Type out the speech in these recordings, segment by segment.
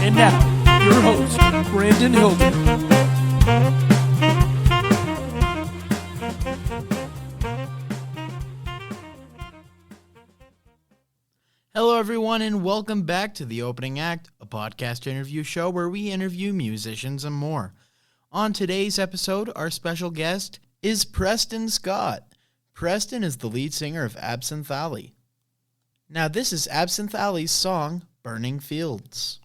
And now, your host, Brandon Hilder. Hello, everyone, and welcome back to The Opening Act, a podcast interview show where we interview musicians and more. On today's episode, our special guest is Preston Scott. Preston is the lead singer of Absinthe, Allie. Now, this is Absinthe, Allie's song, Burning Fields.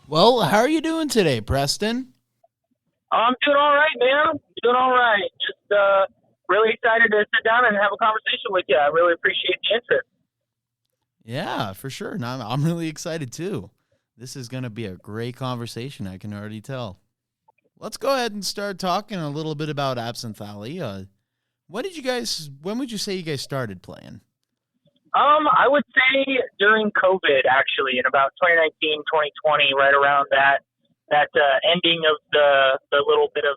Well, how are you doing today, Preston? I'm doing all right, man. Doing all right. Just really excited to sit down and have a conversation with you. I really appreciate the interest. Yeah, for sure. And I'm really excited, too. This is going to be a great conversation, I can already tell. Let's go ahead and start talking a little bit about Absinthe, Allie. When would you say you guys started playing? I would say during COVID, actually, in about 2019, 2020, right around that ending of the little bit of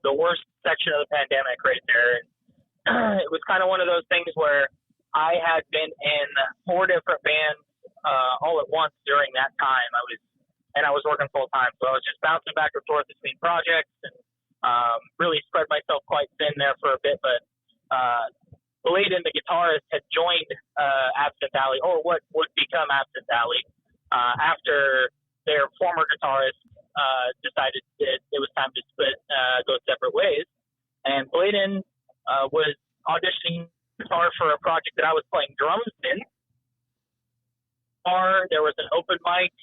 the worst section of the pandemic right there. And it was kind of one of those things where I had been in 4 different bands all at once during that time. I was working full time, so I was just bouncing back and forth between projects and really spread myself quite thin there for a bit, but Bladen, the guitarist, had joined Absinthe, Allie, or what would become Absinthe, Allie, after their former guitarist decided that it was time to go separate ways. And Bladen was auditioning guitar for a project that I was playing drums in. There was an open mic.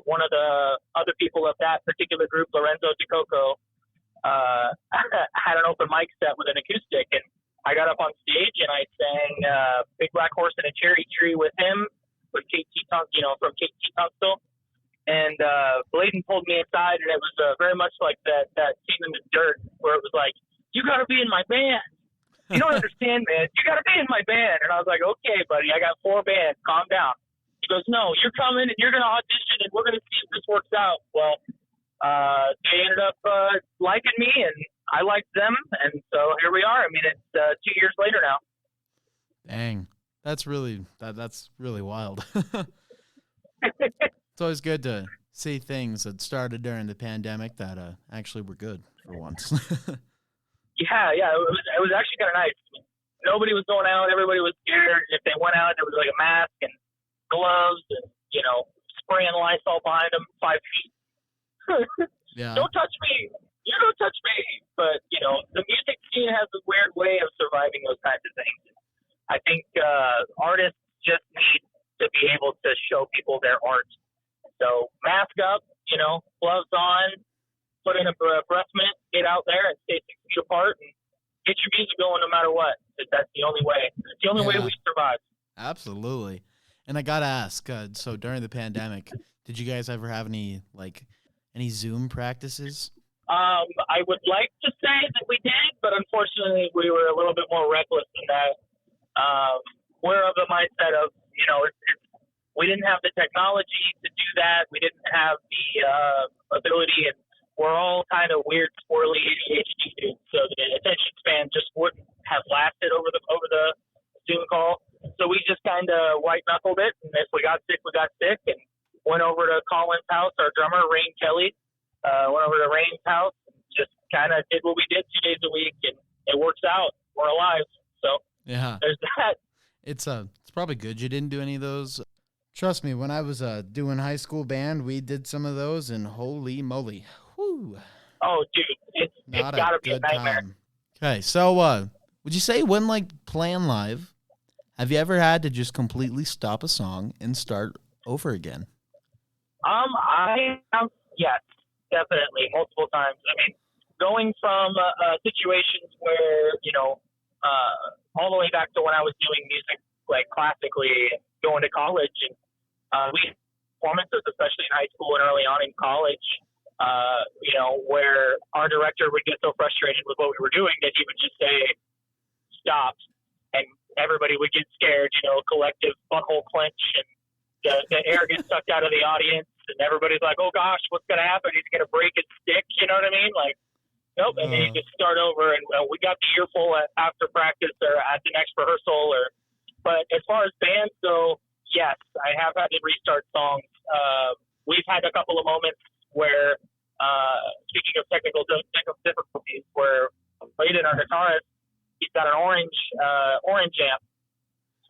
One of the other people of that particular group, Lorenzo DeCoco, had an open mic set with an acoustic, and I got up on stage and I sang Big Black Horse and a Cherry Tree with him, with KT Tunstall, from KT Tunstall. And Bladen pulled me aside, and it was very much like that scene in The Dirt where it was like, "You got to be in my band. You don't understand, man. You got to be in my band." And I was like, "Okay, buddy, I got 4 bands. Calm down." He goes, "No, you're coming and you're going to audition and we're going to see if this works out." Well, they ended up liking me, and I liked them, and so here we are. I mean, it's 2 years later now. Dang, that's really wild. It's always good to see things that started during the pandemic that actually were good for once. Yeah, it was actually kind of nice. Nobody was going out. Everybody was scared. If they went out, there was like a mask and gloves and, spraying Lysol behind them 5 feet. Yeah. Don't touch me. You don't touch me. But, the music scene has a weird way of surviving those kinds of things. I think artists just need to be able to show people their art. So mask up, gloves on, put in a breath mint, get out there and stay 6 feet apart and get your music going no matter what. That's the only way. It's the only way we survive. Absolutely. And I got to ask, so during the pandemic, did you guys ever have any Zoom practices? I would like to say that we did, but unfortunately we were a little bit more reckless than that. We're of the mindset of, we didn't have the technology to do that. We didn't have the ability, and we're all kind of weird, squirrely ADHD dudes, so the attention span just wouldn't have lasted over the Zoom call. So we just kind of white knuckled it, and if we got sick, we got sick, and Colin's house, our drummer, Rain Kelly. Went over to Rain's house and just kind of did what we did 2 days a week, and it works out. We're alive. So Yeah. there's that. It's probably good you didn't do any of those. Trust me, when I was doing high school band, we did some of those, and holy moly. Whew. Oh, dude, it's got to be a nightmare. Time. Okay, so would you say when playing live, have you ever had to just completely stop a song and start over again? I have, yes, definitely, multiple times. I mean, going from situations where, all the way back to when I was doing music, classically, going to college, and we had performances, especially in high school and early on in college, where our director would get so frustrated with what we were doing that he would just say, stop, and everybody would get scared, collective butthole clench, and the air gets sucked out of the audience, and everybody's like, oh gosh, what's going to happen? He's going to break his stick, you know what I mean? Nope, and then you just start over, and we got the earful after practice or at the next rehearsal. But as far as bands go, yes, I have had to restart songs. We've had a couple of moments where, speaking of technical difficulties, where Layden, our guitarist, he's got an orange amp,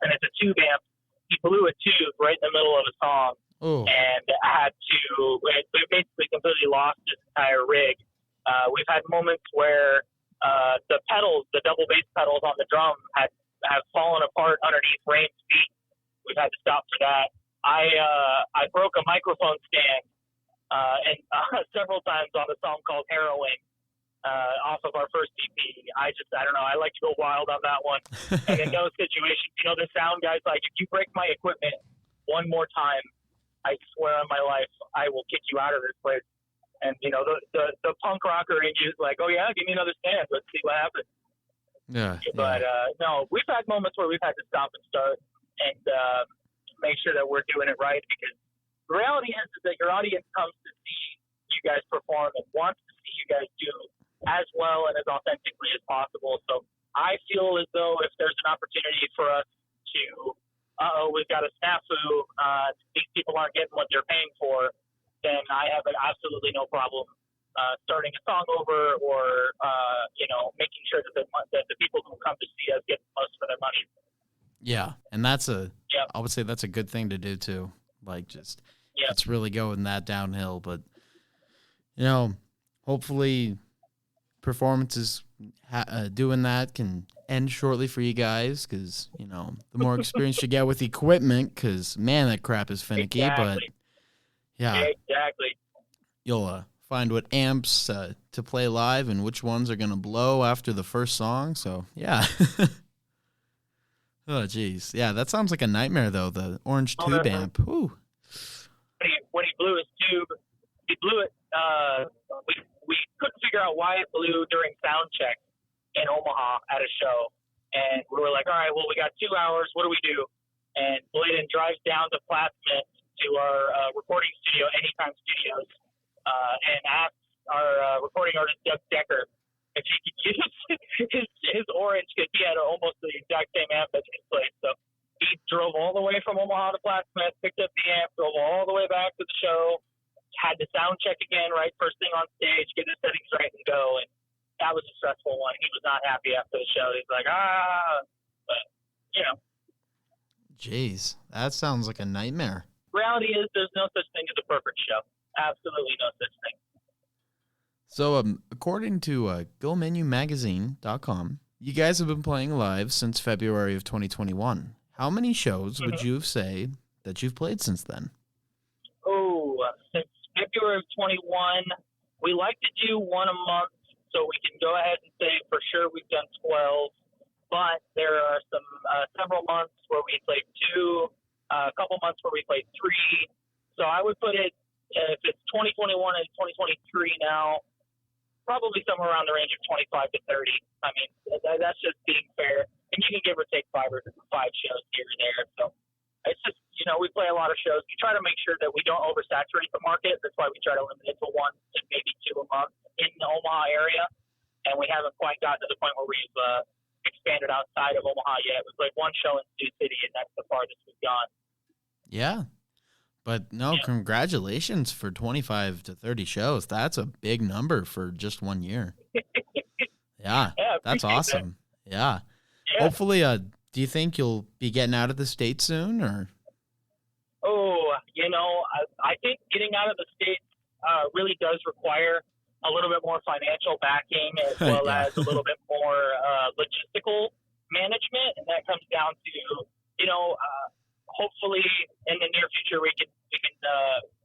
and it's a tube amp. He blew a tube right in the middle of a song, and had to. It basically completely lost his entire rig. We've had moments where the pedals, the double bass pedals on the drum, have fallen apart underneath Rain's feet. We've had to stop for that. I broke a microphone stand and several times on a song called Heroin off of our first EP. I don't know. I like to go wild on that one. And in those situations, the sound guy's like, if you break my equipment one more time, I swear on my life, I will kick you out of this place. And, the punk rocker in you is like, oh, yeah, give me another stand. Let's see what happens. Yeah. But, no, we've had moments where we've had to stop and start and make sure that we're doing it right, because the reality is that your audience comes to see you guys perform and wants to see you guys do as well and as authentically as possible. So I feel as though if there's an opportunity for us to, we've got a snafu, these people aren't getting what they're paying for, then I have absolutely no problem starting a song over or, making sure that the people who come to see us get the most for their money. Yeah, and I would say that's a good thing to do too. It's really going that downhill. But, hopefully performances doing that can end shortly for you guys, because, the more experience you get with equipment, because, man, that crap is finicky. Exactly. But, yeah. Exactly. You'll find what amps to play live and which ones are going to blow after the first song. So, yeah. Oh, geez. Yeah, that sounds like a nightmare, though, the orange tube amp. Whew. When he blew his tube, he blew it. We couldn't figure out why it blew during sound check in Omaha at a show. And we were like, all right, well, we got 2 hours. What do we do? And Bladen drives down to Plattsmouth to our recording studio, Anytime Studios, and asks our recording artist, Doug Decker, if he could use his orange, because he had almost the exact same amp as his place. So he drove all the way from Omaha to Plattsmouth, picked up the amp, drove all the way back to the show, had to sound check again, right, first thing on stage, get his settings right and go. And that was a stressful one. He was not happy after the show. He's like, but, Jeez, that sounds like a nightmare. Reality is there's no such thing as a perfect show. Absolutely no such thing. So, according to GoMenuMagazine.com, you guys have been playing live since February of 2021. How many shows would you say that you've played since then? Oh, since February of 21, we like to do one a month, so we can go ahead and say for sure we've done 12. But there are several months where we played 2, a couple months where we played 3. So I would put it, if it's 2021 and 2023 now, probably somewhere around the range of 25 to 30. I mean, that's just being fair. And you can give or take 5 shows here and there. So it's just, we play a lot of shows. We try to make sure that we don't oversaturate the market. That's why we try to limit it to 1 to maybe 2 a month in the Omaha area. And we haven't quite gotten to the point where we've expanded outside of Omaha yet. We played 1 show in Sioux City, and that's the farthest we've gone. Yeah. But no, Yeah, congratulations for 25 to 30 shows. That's a big number for just 1 year. Yeah, yeah, I that's appreciate that. awesome. Yeah. Yeah. Hopefully, do you think you'll be getting out of the state soon or? Oh, I think getting out of the States really does require a little bit more financial backing as well Yeah. as a little bit more logistical management. And that comes down to, hopefully in the near future we can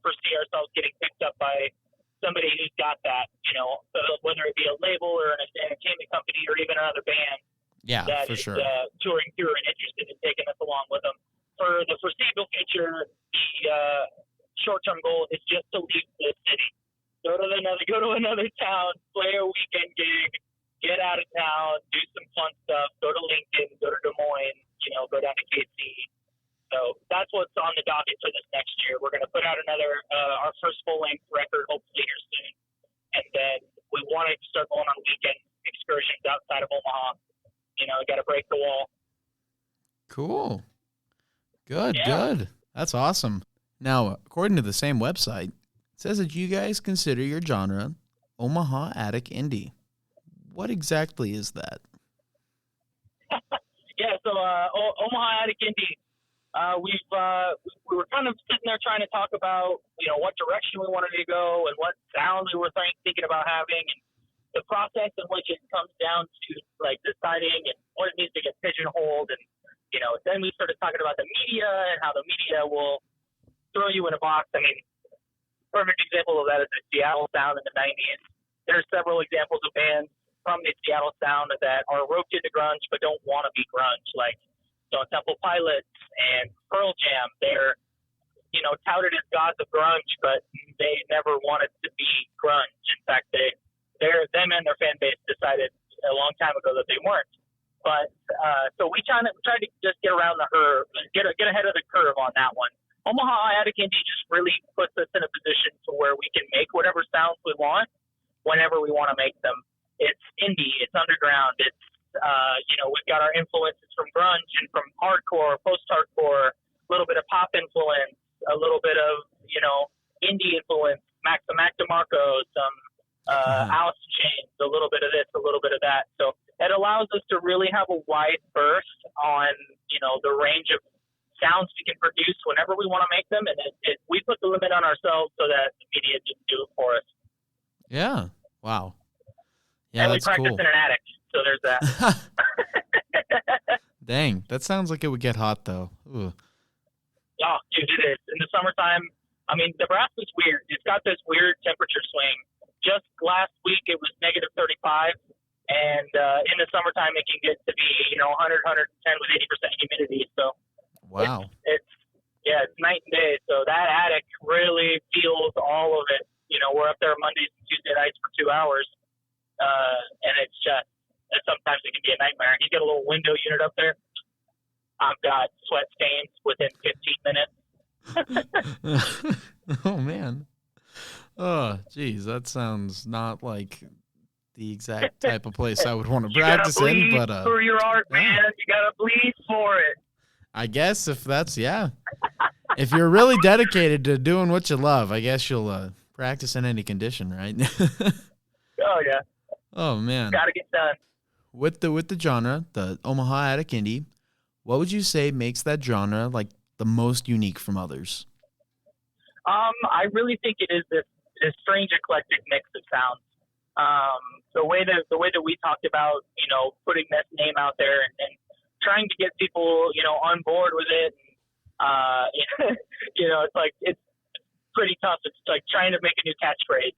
foresee ourselves getting picked up by somebody who's got that, so whether it be a label or an entertainment company or even another band Yeah, that for is sure. touring through and interested in taking us along with them. For the foreseeable future, the short-term goal is just to leave the city, go to another town, play a weekend gig, get out of town, do some fun stuff, go to Lincoln, go to Des Moines, go down to KC. So that's what's on the docket for this next year. We're going to put out our first full-length record hopefully here soon, and then we want to start going on weekend excursions outside of Omaha. Got to break the wall. Cool. Good, Yeah. good. That's awesome. Now, according to the same website, it says that you guys consider your genre Omaha Attic Indie. What exactly is that? Yeah, so Omaha Attic Indie, we were kind of sitting there trying to talk about, what direction we wanted to go and what sounds we were thinking about having, and the process in which it comes down to like deciding and what it needs to get pigeonholed, and then we started talking about the media and how the media will throw you in a box. I mean, perfect example of that is the Seattle sound in the 90s. There's several examples of bands from the Seattle sound that are roped into grunge but don't want to be grunge, like Stone Temple Pilots and Pearl Jam. They're touted as gods of grunge, but they never wanted to be grunge. In fact, them and their fan base decided a long time ago that they weren't. But so we tried to just get around the curve, get ahead of the curve on that one. Omaha Attic Indie just really puts us in a position to where we can make whatever sounds we want whenever we want to make them. It's indie, it's underground, it's we've got our influences from grunge and from hardcore, post-hardcore, a little bit of pop influence, a little bit of indie influence, Mac DeMarco, some Alice in Chains, a little bit of this, a little bit of that. So it allows us to really have a wide berth on the range of sounds we can produce whenever we want to make them, and we put the limit on ourselves so that the media didn't do it for us. Yeah. Wow. Yeah, and we that's practice cool. in an attic, so there's that. Dang, that sounds like it would get hot though. Ooh. Oh, dude, it is. In the summertime, I mean, Nebraska's weird. It's got this weird temperature swing. Just last week, it was negative 35, and in the summertime, it can get to be 100, 110 with 80% humidity. So Wow. it's night and day. So that attic really feels all of it. We're up there Mondays and Tuesday nights for 2 hours, and it's just sometimes it can be a nightmare. You get a little window unit up there. I've got sweat stains within 15 minutes. Oh man. Oh, geez, that sounds not like the exact type of place I would want to practice in, but for your art, man. You gotta bleed for it. I guess if if you're really dedicated to doing what you love, I guess you'll practice in any condition, right? Oh yeah. Oh man. Gotta get done. With the genre, the Omaha Attic Indie, what would you say makes that genre like the most unique from others? I really think it is this strange eclectic mix of sounds. The way that we talked about, putting that name out there and trying to get people, on board with it. It's like it's pretty tough. It's like trying to make a new catchphrase.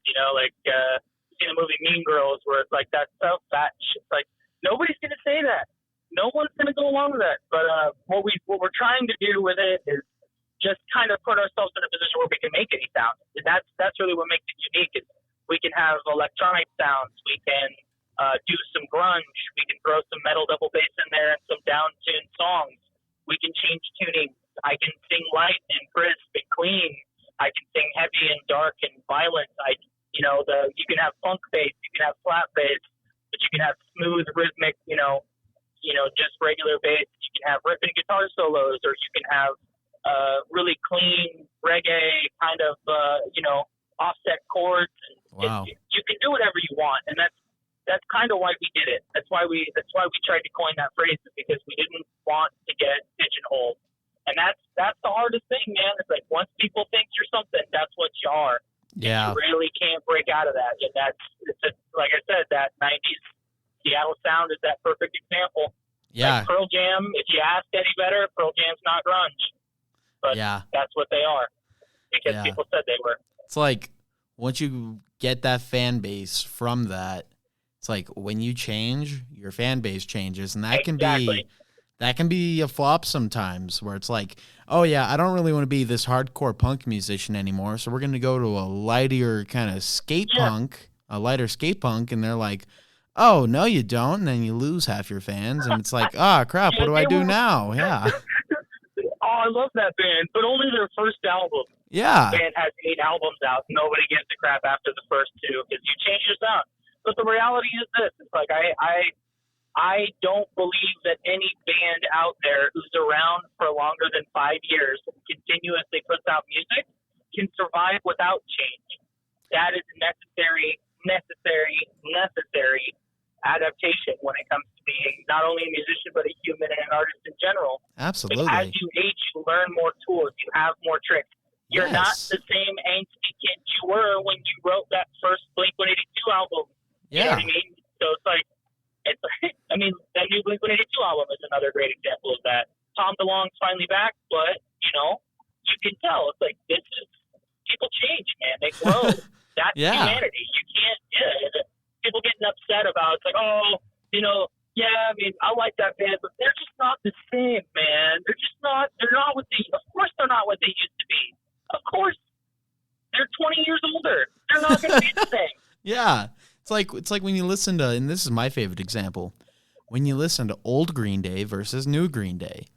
In the movie Mean Girls, where it's like that's so fat. It's like nobody's gonna say that. No one's gonna go along with that. But what we're trying to do with it is just kind of put ourselves in a position where we can make any sound. And that's really what makes it unique. Is we can have electronic sounds. We can do some grunge. We can throw some metal double bass in there and some down-tuned songs. We can change tuning. I can sing light and crisp and clean. I can sing heavy and dark and violent. You can have funk bass. You can have flat bass. But you can have smooth, rhythmic, just regular bass. You can have ripping guitar solos, or you can have really clean reggae kind of, offset chords. Wow. You can do whatever you want, and that's kind of why we did it. That's why we tried to coin that phrase, because we didn't want to get pigeonholed. And that's the hardest thing, man. It's like once people think you're something, that's what you are. Yeah. You really can't break out of that. And like I said, that 90s Seattle sound is that perfect example. Yeah. Like Pearl Jam, if you ask Eddie Vedder, Pearl Jam's not grunge. But that's what they are, because people said they were. It's like once you get that fan base from that, it's like when you change, your fan base changes, and that can be a flop sometimes, where it's like, oh yeah, I don't really want to be this hardcore punk musician anymore, so we're going to go to a lighter kind of skate punk, and they're like, oh, no you don't, and then you lose half your fans, and it's like, oh crap, what do I do now? Yeah. Oh, I love that band, but only their first album. Yeah. The band has 8 albums out. Nobody gives a crap after the first 2, because you change your sound. But the reality is this: it's like I don't believe that any band out there who's around for longer than 5 years and continuously puts out music can survive without change. That is necessary adaptation when it comes to being not only a musician but a human and an artist in general. Absolutely. Like, as you age, you learn more tools. You have more tricks. You're not the same angsty kid you were when you wrote that first Blink-182 album. Yeah. You know what I mean? So it's like, that new Blink-182 album is another great example of that. Tom DeLonge's finally back, but, you can tell. It's like, people change, man. They grow. That's humanity. You can't, people getting upset about, it's like, I like that band, but they're just not the same, man. They're not of course they're not what they used to be. Of course. They're 20 years older. They're not going to be the same. Yeah. It's like when you listen to, and this is my favorite example, when you listen to old Green Day versus new Green Day.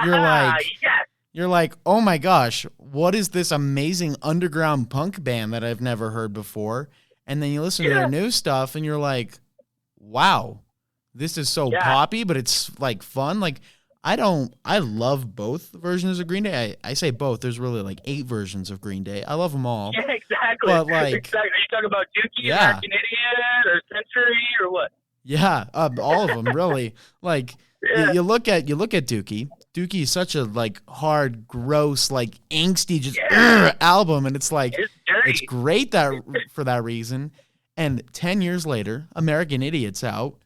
You're like, oh my gosh, what is this amazing underground punk band that I've never heard before? And then you listen to their new stuff and you're like, wow, this is so poppy, but it's like fun. Like, I love both versions of Green Day. I say both. There's really like 8 versions of Green Day. I love them all. Yeah, exactly. But like, exactly. Are you talking about Dookie, American Idiot, or Century, or what? Yeah, all of them really. Like, you look at Dookie. Dookie is such a like hard, gross, like angsty, just album, and it's like it's great for that reason. And 10 years later, American Idiot's out.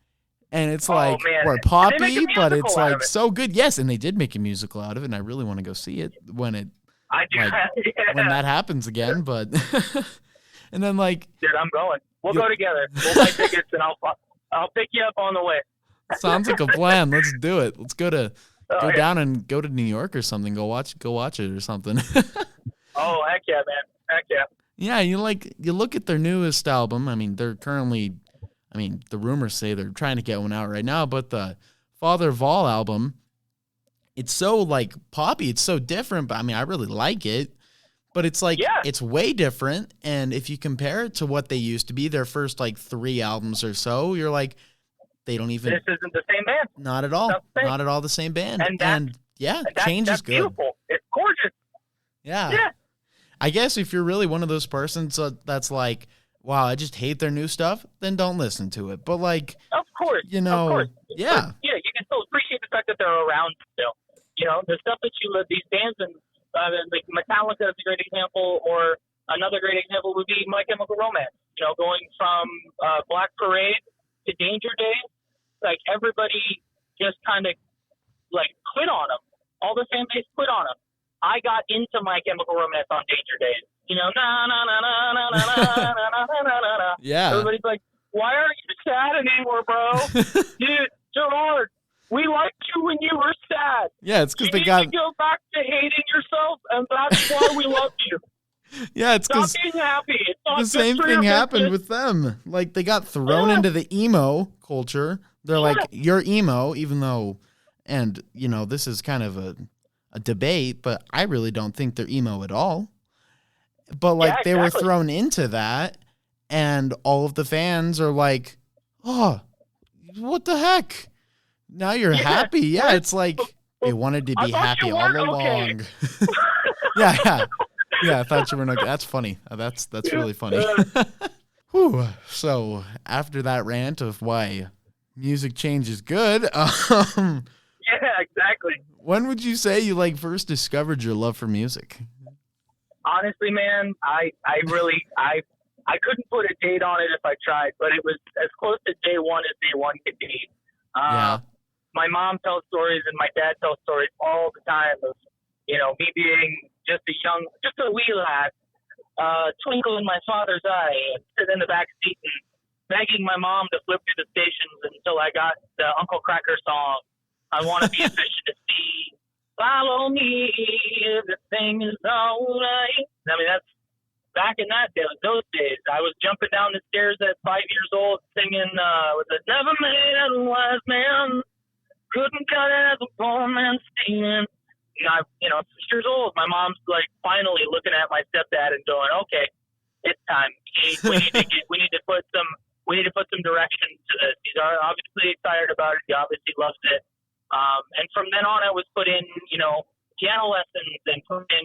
And it's like, we're poppy, but it's like so good. Yes, and they did make a musical out of it, and I really want to go see it when when that happens again. But and then like, dude, I'm going. We'll go together. We'll buy tickets, and I'll pick you up on the way. Sounds like a plan. Let's do it. Let's go down and go to New York or something. Go watch it or something. Oh, heck yeah, man! Heck yeah. Yeah, you look at their newest album. I mean, the rumors say they're trying to get one out right now, but the Father of All album, it's so like poppy, it's so different, but I mean, I really like it, but it's like, it's way different. And if you compare it to what they used to be, their first like 3 albums or so, you're like, they don't even, this isn't the same band. Not at all. Not at all the same band. And change is good. Beautiful. It's gorgeous. Yeah. I guess if you're really one of those persons that's like, wow, I just hate their new stuff, then don't listen to it. But like, of course, yeah. But, you can still appreciate the fact that they're around still. The stuff that you love, these bands, and like Metallica is a great example, or another great example would be My Chemical Romance. Going from Black Parade to Danger Days, like everybody just kind of like quit on them. All the fan base quit on them. I got into My Chemical Romance on Danger Days. Na na na na na na na na na na na. Yeah. Everybody's like, why aren't you sad anymore, bro? Dude, Gerard, we liked you when you were sad. Yeah, it's because they got to go back to hating yourself, and that's why we love you. Yeah, it's because being happy. It's not the same thing happened with them. Like, they got thrown into the emo culture. They're like, you're emo, even though, and this is kind of a debate, but I really don't think they're emo at all. But like they were thrown into that, and all of the fans are like, "Oh, what the heck? Now you're happy?" Yeah, it's like they wanted to be happy all along. Yeah. Yeah, I thought you were not. That's funny. That's really funny. Whew. So after that rant of why music change is good, Yeah, exactly. when would you say you like first discovered your love for music? Honestly, man, I couldn't put a date on it if I tried, but it was as close to day one as day one could be. Yeah. My mom tells stories and my dad tells stories all the time of, me being just a wee lad, twinkle in my father's eye, and sit in the back seat and begging my mom to flip through the stations until I got the Uncle Cracker song. I want to be a fish in the sea. Follow me, everything is all right. I mean, that's back in those days. I was jumping down the stairs at 5 years old singing, with a never made as a wise man, couldn't cut as a poor man stealing. And 6 years old, my mom's like finally looking at my stepdad and going, okay, it's time. We need to put some direction to this. He's obviously excited about it. He obviously loves it. And from then on, I was put in, piano lessons and put in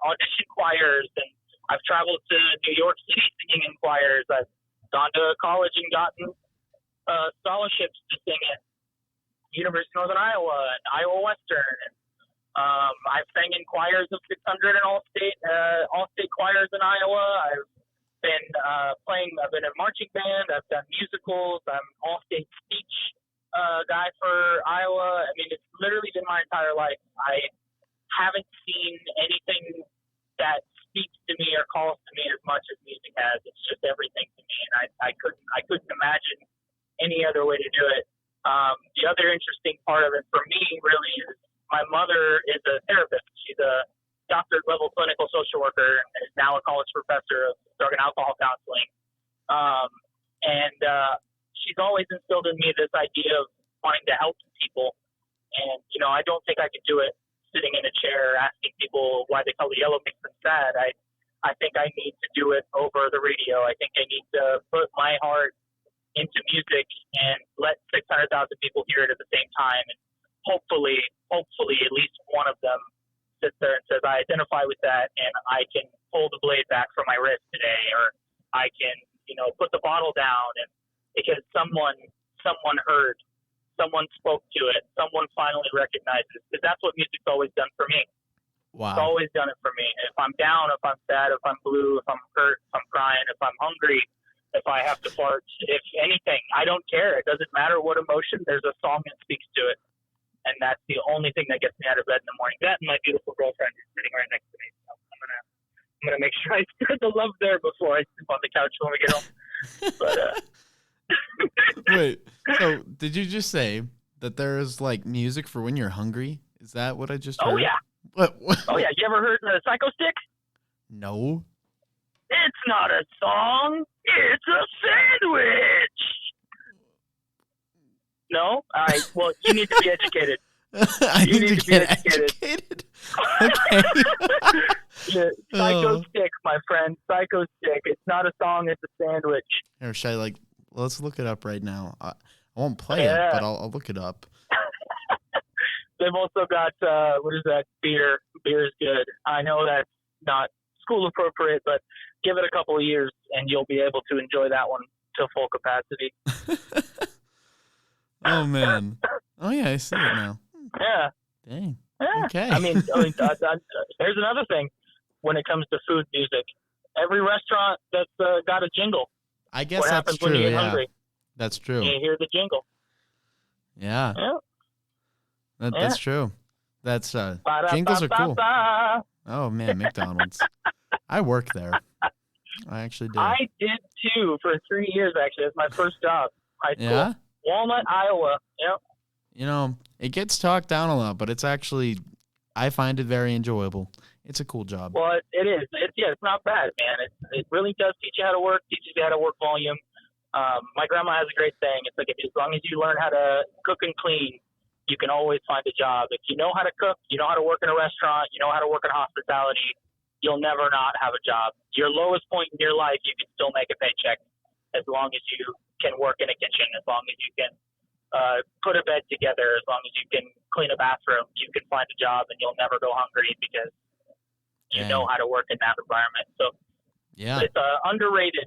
audition choirs. And I've traveled to New York City singing in choirs. I've gone to college and gotten scholarships to sing at University of Northern Iowa and Iowa Western. And I've sang in choirs of 600 and all-state choirs in Iowa. I've been I've been in a marching band. I've done musicals. I'm all-state speech guy for Iowa. I mean, it's literally been my entire life. I haven't seen anything that speaks to me or calls to me as much as music has. It's just everything to me, and I couldn't imagine any other way to do it. The other interesting part of it for me really is my mother is a therapist. She's a doctorate level clinical social worker and is now a college professor of drug and alcohol counseling. And she's always instilled in me this idea of wanting to help people. And, I don't think I could do it sitting in a chair asking people why the color yellow makes them sad. I think I need to do it over the radio. I think I need to put my heart into music and let 600,000 people hear it at the same time. And hopefully at least one of them sits there and says, I identify with that and I can pull the blade back from my wrist today, or I can, put the bottle down, and because someone heard, someone spoke to it, someone finally recognized it, because that's what music's always done for me. Wow. It's always done it for me. If I'm down, if I'm sad, if I'm blue, if I'm hurt, if I'm crying, if I'm hungry, if I have to fart, if anything, I don't care. It doesn't matter what emotion. There's a song that speaks to it. And that's the only thing that gets me out of bed in the morning. That and my beautiful girlfriend is sitting right next to me. So I'm gonna make sure I spread the love there before I sleep on the couch when we get home. But Wait, so did you just say that there is like music for when you're hungry? Is that what I just heard? Oh yeah. What? Oh yeah. You ever heard of Psycho Stick? No. It's not a song. It's a sandwich. No? All right. Well, you need to be educated. I need to get educated. Okay. Yeah, Psycho Stick, my friend. Psycho Stick. It's not a song. It's a sandwich. Or should I let's look it up right now. I won't play it, but I'll look it up. They've also got, what is that? Beer. Beer is good. I know that's not school appropriate, but give it a couple of years and you'll be able to enjoy that one to full capacity. Oh, man. Oh, yeah, I see it now. Yeah. Dang. Yeah. Okay. I mean, here's another thing when it comes to food music. Every restaurant that's got a jingle. I guess what that's happens true, when you get yeah. hungry? That's true. You hear the jingle. Yeah. Yeah. That's true. That's, jingles are cool. Oh, man, McDonald's. I work there. I actually did. I did, too, for 3 years, actually. It's my first job. High school. Yeah? Walnut, Iowa. Yep. It gets talked down a lot, but it's actually, I find it very enjoyable. It's a cool job. Well, it is. It's not bad, man. It really does teach you how to work, teaches you how to work volume. My grandma has a great saying. It's like, as long as you learn how to cook and clean, you can always find a job. If you know how to cook, you know how to work in a restaurant, you know how to work in hospitality, you'll never not have a job. Your lowest point in your life, you can still make a paycheck as long as you can work in a kitchen, as long as you can put a bed together, as long as you can clean a bathroom, you can find a job and you'll never go hungry because you know how to work in that environment. So yeah, it's underrated.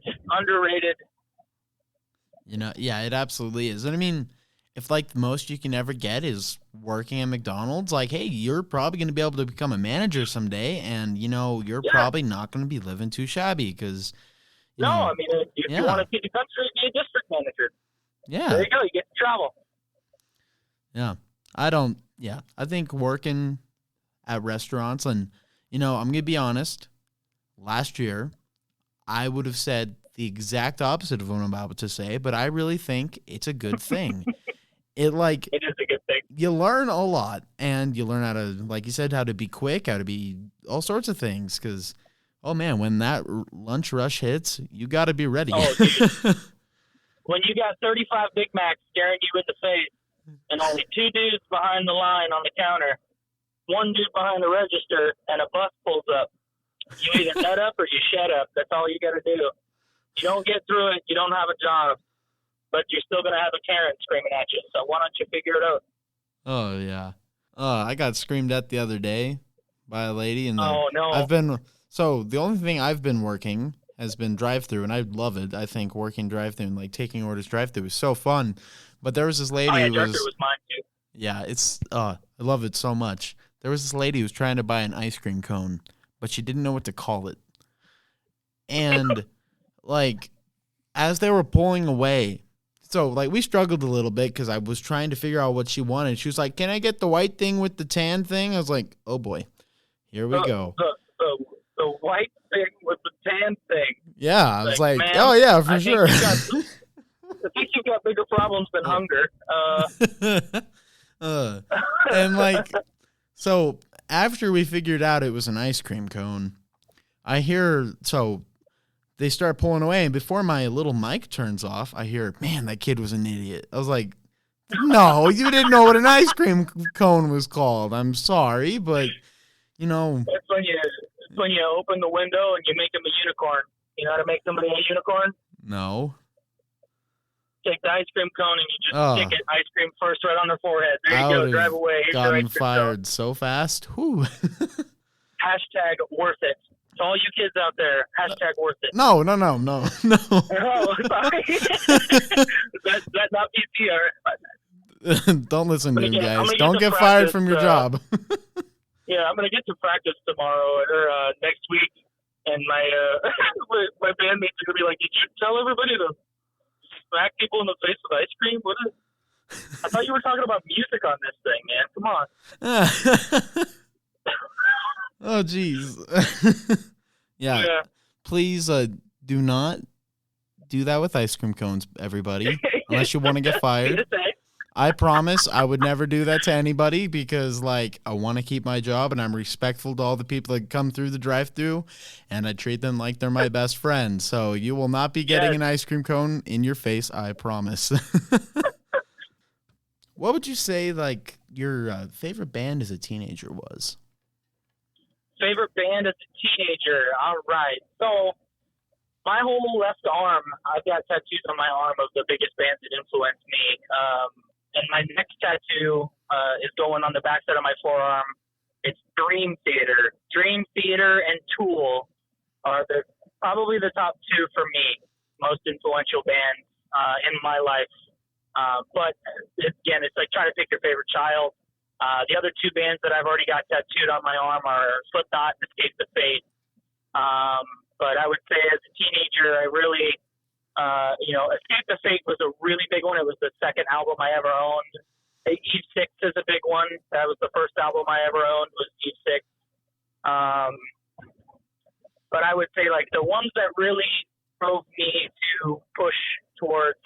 Yeah, it absolutely is. And I mean, if like the most you can ever get is working at McDonald's, like, hey, you're probably going to be able to become a manager someday, and you're probably not going to be living too shabby because. I mean, if you want to see the country, be a district manager. Yeah. There you go. You get to travel. Yeah. I think working at restaurants, and, I'm going to be honest, last year, I would have said the exact opposite of what I'm about to say, but I really think it's a good thing. It is a good thing. You learn a lot, and you learn how to, like you said, how to be quick, how to be all sorts of things, because oh, man, when that lunch rush hits, you got to be ready. Oh, dude. When you got 35 Big Macs staring you in the face and only 2 dudes behind the line on the counter, 1 dude behind the register, and a bus pulls up, you either nut up or you shut up. That's all you got to do. You don't get through it, you don't have a job, but you're still going to have a Karen screaming at you. So why don't you figure it out? Oh, yeah. I got screamed at the other day by a lady. And oh, no. So the only thing I've been working has been drive-through, and I love it. I think working drive-through and like taking orders drive-through is so fun. But there was this lady who drive-through was mine too. Yeah, I love it so much. There was this lady who was trying to buy an ice cream cone, but she didn't know what to call it. And like as they were pulling away, so like we struggled a little bit because I was trying to figure out what she wanted. She was like, "Can I get the white thing with the tan thing?" I was like, "Oh boy, here we go." The white thing with the tan thing. Yeah, I was like, oh yeah, for sure. I think you've got bigger problems than hunger. And like, so after we figured out it was an ice cream cone, they start pulling away, and before my little mic turns off, I hear, "Man, that kid was an idiot." I was like, "No, you didn't know what an ice cream cone was called. I'm sorry, but That's when you open the window and you make them a unicorn. You know how to make somebody a unicorn? No. Take the ice cream cone and you just stick it ice cream first right on their forehead. There you go. Drive away. Here's gotten fired so fast. Whew. Hashtag worth it. To all you kids out there, hashtag worth it. No. Oh, sorry. That's not PC. Don't listen to him, guys. Don't get fired from your job. Yeah, I'm going to get to practice tomorrow or next week, and my my bandmates are going to be like, "Did you tell everybody to smack people in the face with ice cream? I thought you were talking about music on this thing, man. Come on." Oh, jeez. Yeah. Please do not do that with ice cream cones, everybody, unless you want to get fired. I promise I would never do that to anybody because, like, I want to keep my job and I'm respectful to all the people that come through the drive-thru, and I treat them like they're my best friend. So you will not be getting an ice cream cone in your face, I promise. What would you say, like, your favorite band as a teenager was? Favorite band as a teenager? All right. So my whole left arm, I've got tattoos on my arm of the biggest bands that influenced me. And my next tattoo is going on the backside of my forearm. It's Dream Theater. Dream Theater and Tool are probably the top 2 for me, most influential bands in my life. But again, it's like trying to pick your favorite child. The other 2 bands that I've already got tattooed on my arm are Slipknot and Escape the Fate. But I would say as a teenager, I really Escape the Fate was a really big one. It was the second album I ever owned. Eve 6 is a big one. That was the first album I ever owned was Eve 6. But I would say like the ones that really drove me to push towards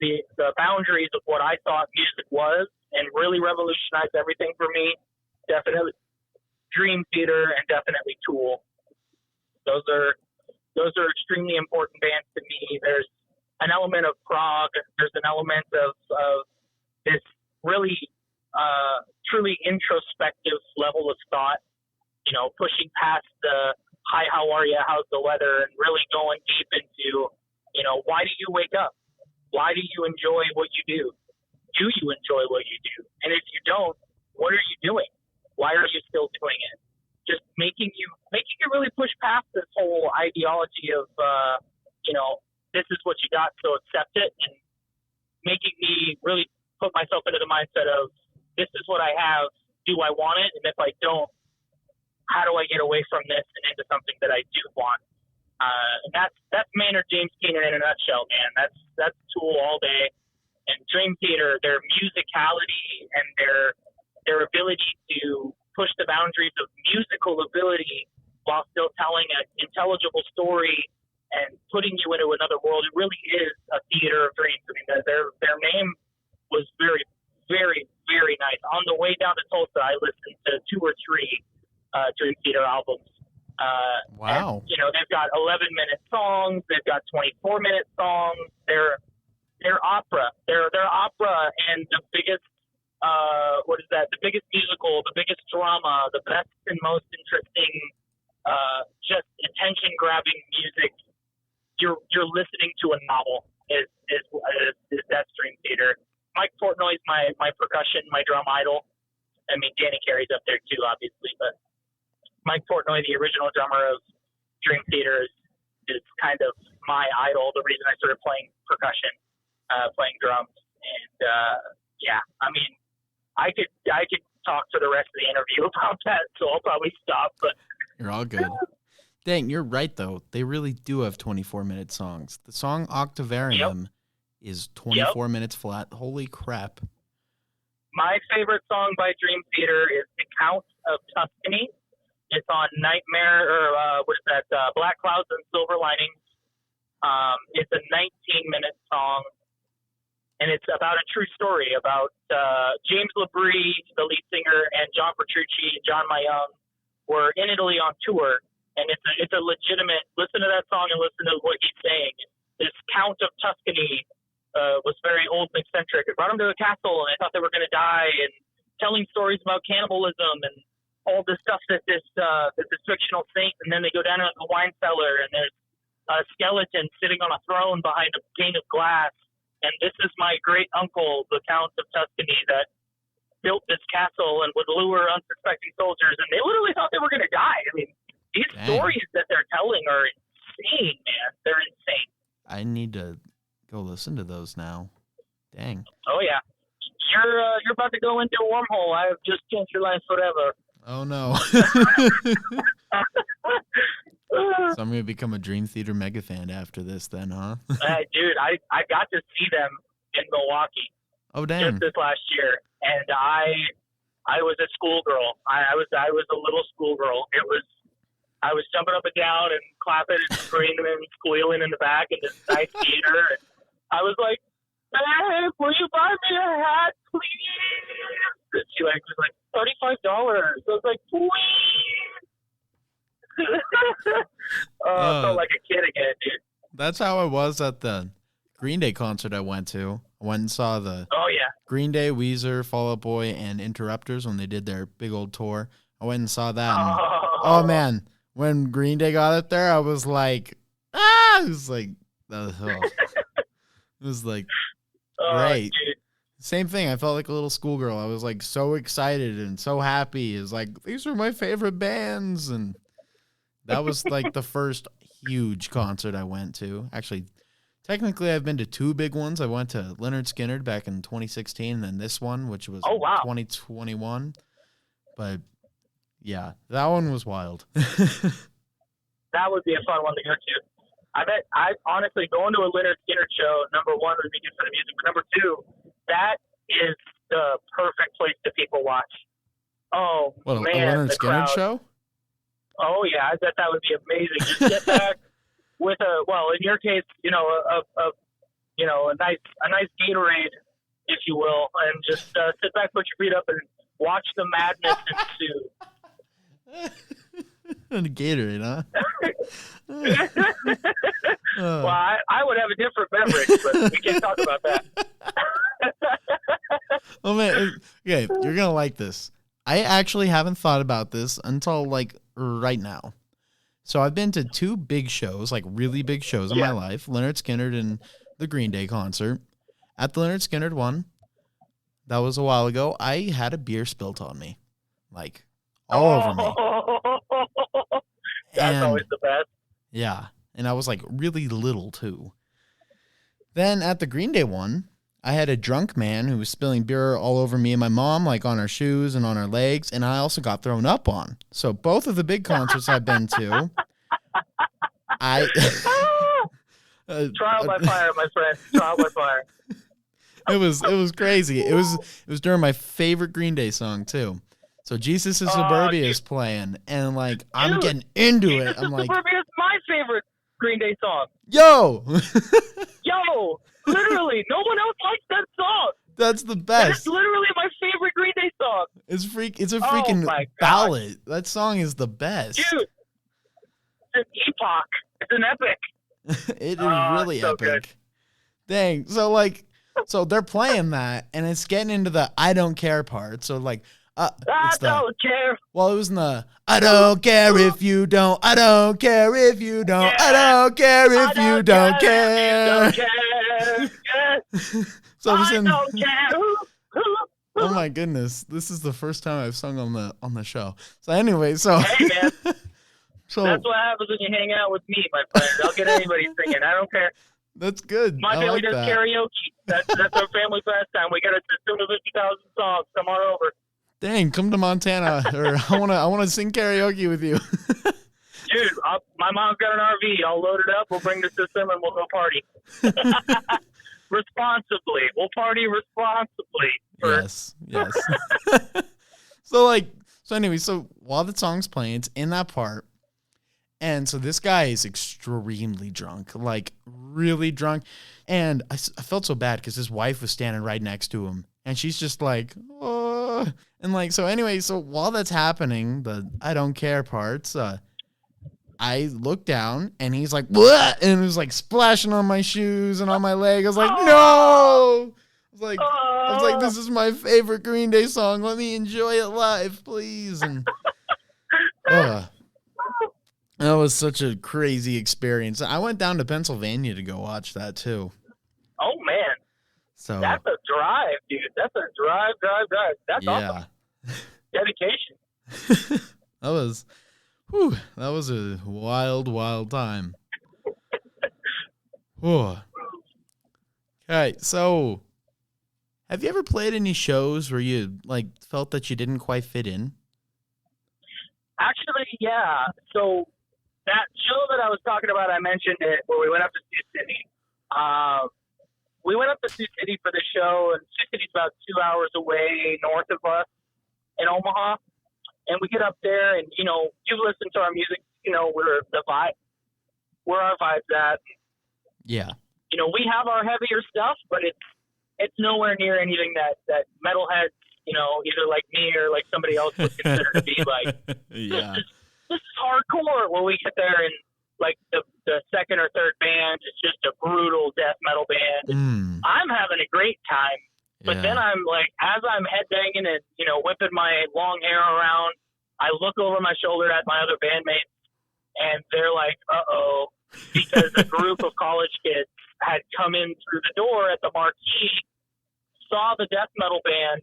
the boundaries of what I thought music was and really revolutionized everything for me, definitely Dream Theater and definitely Tool. Those are extremely important bands to me. There's an element of prog. There's an element of this really truly introspective level of thought, pushing past the hi, how are you, how's the weather, and really going deep into, why do you wake up? Why do you enjoy what you do? Do you enjoy what you do? And if you don't, what are you doing? Why are you still doing it? just making you really push past this whole ideology of this is what you got, so accept it, and making me really put myself into the mindset of this is what I have, do I want it, and if I don't, how do I get away from this and into something that I do want? And that's Maynard James Keenan in a nutshell, man. That's Tool all day. And Dream Theater, their musicality and their ability to push the boundaries of musical ability while still telling an intelligible story and putting you into another world. It really is a theater of dreams. I mean, their name was very, very, very nice. On the way down to Tulsa, I listened to 2 or 3 Dream Theater albums. Wow. And, they've got 11-minute songs. They've got 24-minute songs. They're opera. They're opera, and the biggest the biggest musical, the biggest drama, the best and most interesting, just attention-grabbing music. You're listening to a novel. Is that Dream Theater? Mike Portnoy's my percussion, my drum idol. I mean, Danny Carey's up there too, obviously, but Mike Portnoy, the original drummer of Dream Theater, is kind of my idol. The reason I started playing percussion, playing drums, and I mean, I could talk for the rest of the interview about that, so I'll probably stop. But you're all good. Dang, you're right though. They really do have 24-minute songs. The song Octavarium is 24 minutes flat. Holy crap! My favorite song by Dream Theater is "The Count of Tuscany." It's on Nightmare, or Black Clouds and Silver Linings. It's a 19-minute song, and it's about a true story about James LaBrie, the lead singer, and John Petrucci and John Mayung were in Italy on tour, and it's a legitimate. Listen to that song and listen to what he's saying. This Count of Tuscany was very old and eccentric. It brought him to a castle, and they thought they were going to die, and telling stories about cannibalism and all this stuff that this fictional saint, and then they go down to the wine cellar, and there's a skeleton sitting on a throne behind a pane of glass, and this is my great uncle, the Count of Tuscany, that built this castle and would lure unsuspecting soldiers, and they literally thought they were going to die. I mean, these stories that they're telling are insane, man. They're insane. I need to go listen to those now. Dang. Oh yeah, you're about to go into a wormhole. I have just changed your life forever. Oh, no. So I'm going to become a Dream Theater mega fan after this then, huh? Dude, I got to see them in Milwaukee. Oh, damn. Just this last year. And I was a schoolgirl. I was a little schoolgirl. I was jumping up and down and clapping and screaming and squealing in the back in this nice theater. And I was like, "Hey, will you buy me a hat, please?" And she was like, $35. I was like, "Please." I felt like a kid again, dude. That's how I was at the Green Day concert I went to. I went and saw the Green Day, Weezer, Fall Out Boy, and Interrupters when they did their big old tour. I went and saw that. And, oh, man. When Green Day got up there, I was like, It was like, it was like, great. Dude. Same thing. I felt like a little schoolgirl. I was like so excited and so happy. It's like, these are my favorite bands. And that was like the first huge concert I went to. Actually, technically, I've been to 2 big ones. I went to Leonard Skinner back in 2016, and then this one, which was 2021. But yeah, that one was wild. That would be a fun one to go to. I honestly, going to a Leonard Skinner show, number 1, would be good for the music, but number 2, that is the perfect place to people watch. Oh, what, man. A Leonard Skinner show? Oh, yeah, I bet that would be amazing. Just get back with in your case, a nice Gatorade, if you will, and just sit back, put your feet up, and watch the madness ensue. And a Gatorade, huh? Well, I would have a different beverage, but we can't talk about that. Oh, man. Okay, you're going to like this. I actually haven't thought about this until, like, right now. So I've been to 2 big shows, like really big shows in my life, Leonard Skinner and the Green Day concert. At the Leonard Skinner one, that was a while ago, I had a beer spilt on me. Like, all over me. That's always the best. Yeah, and I was like really little too. Then at the Green Day one, I had a drunk man who was spilling beer all over me and my mom, like on our shoes and on our legs, and I also got thrown up on. So both of the big concerts I've been to, trial by fire, my friend. Trial by fire. It was crazy. It was during my favorite Green Day song too. So Jesus is Suburbia is playing, and like I'm getting into it. I'm like, Suburbia is my favorite Green Day song. Yo, literally, no one else likes that song. That's the best. That's literally my favorite Green Day song. It's a freaking ballad. That song is the best. Dude, it's an epoch. It's an epic. It is really so epic. Good. Dang. So they're playing that, and it's getting into the I don't care part. So like, I don't care. Well, it was in the I don't care if you don't. I don't care if you don't. Yeah. I don't care if you don't care. So I was in. Don't care. Oh my goodness! This is the first time I've sung on the show. So anyway, so. Hey man. So that's what happens when you hang out with me, my friend. I'll get anybody singing. I don't care. That's good. My family does karaoke. That's our family pastime. We got a system of 50,000 songs. Come on over. Dang, come to Montana, or I wanna sing karaoke with you. Dude, my mom's got an RV. I'll load it up. We'll bring the system and we'll go party. Responsibly. We'll party responsibly. Yes. So anyway, so while the song's playing, it's in that part. And so this guy is extremely drunk, like really drunk. And I felt so bad because his wife was standing right next to him. And she's just like, oh. And like, so anyway, so while that's happening, the I don't care parts, I look down and he's like, what? And it was like splashing on my shoes and on my leg. I was like, no. I was like, this is my favorite Green Day song. Let me enjoy it live, please. And that was such a crazy experience. I went down to Pennsylvania to go watch that too. Oh man. So that's a drive, dude. That's a drive. That's awesome. Dedication. That was a wild time. Okay, so have you ever played any shows where you like felt that you didn't quite fit in? Actually, yeah. So that show that I was talking about, I mentioned it, where we went up to Sioux City. We went up to Sioux City for the show, and Sioux City's about 2 hours away north of us in Omaha. And we get up there, and, you've listened to our music, where our vibe's at. Yeah. We have our heavier stuff, but it's nowhere near anything that metalheads, either like me or like somebody else would consider to be like, yeah. This is hardcore, where we get there and like the second or third band is just a brutal death metal band. I'm having a great time, but then I'm like, as I'm headbanging and, whipping my long hair around, I look over my shoulder at my other bandmates and they're like, uh-oh, because a group of college kids had come in through the door at the marquee, saw the death metal band,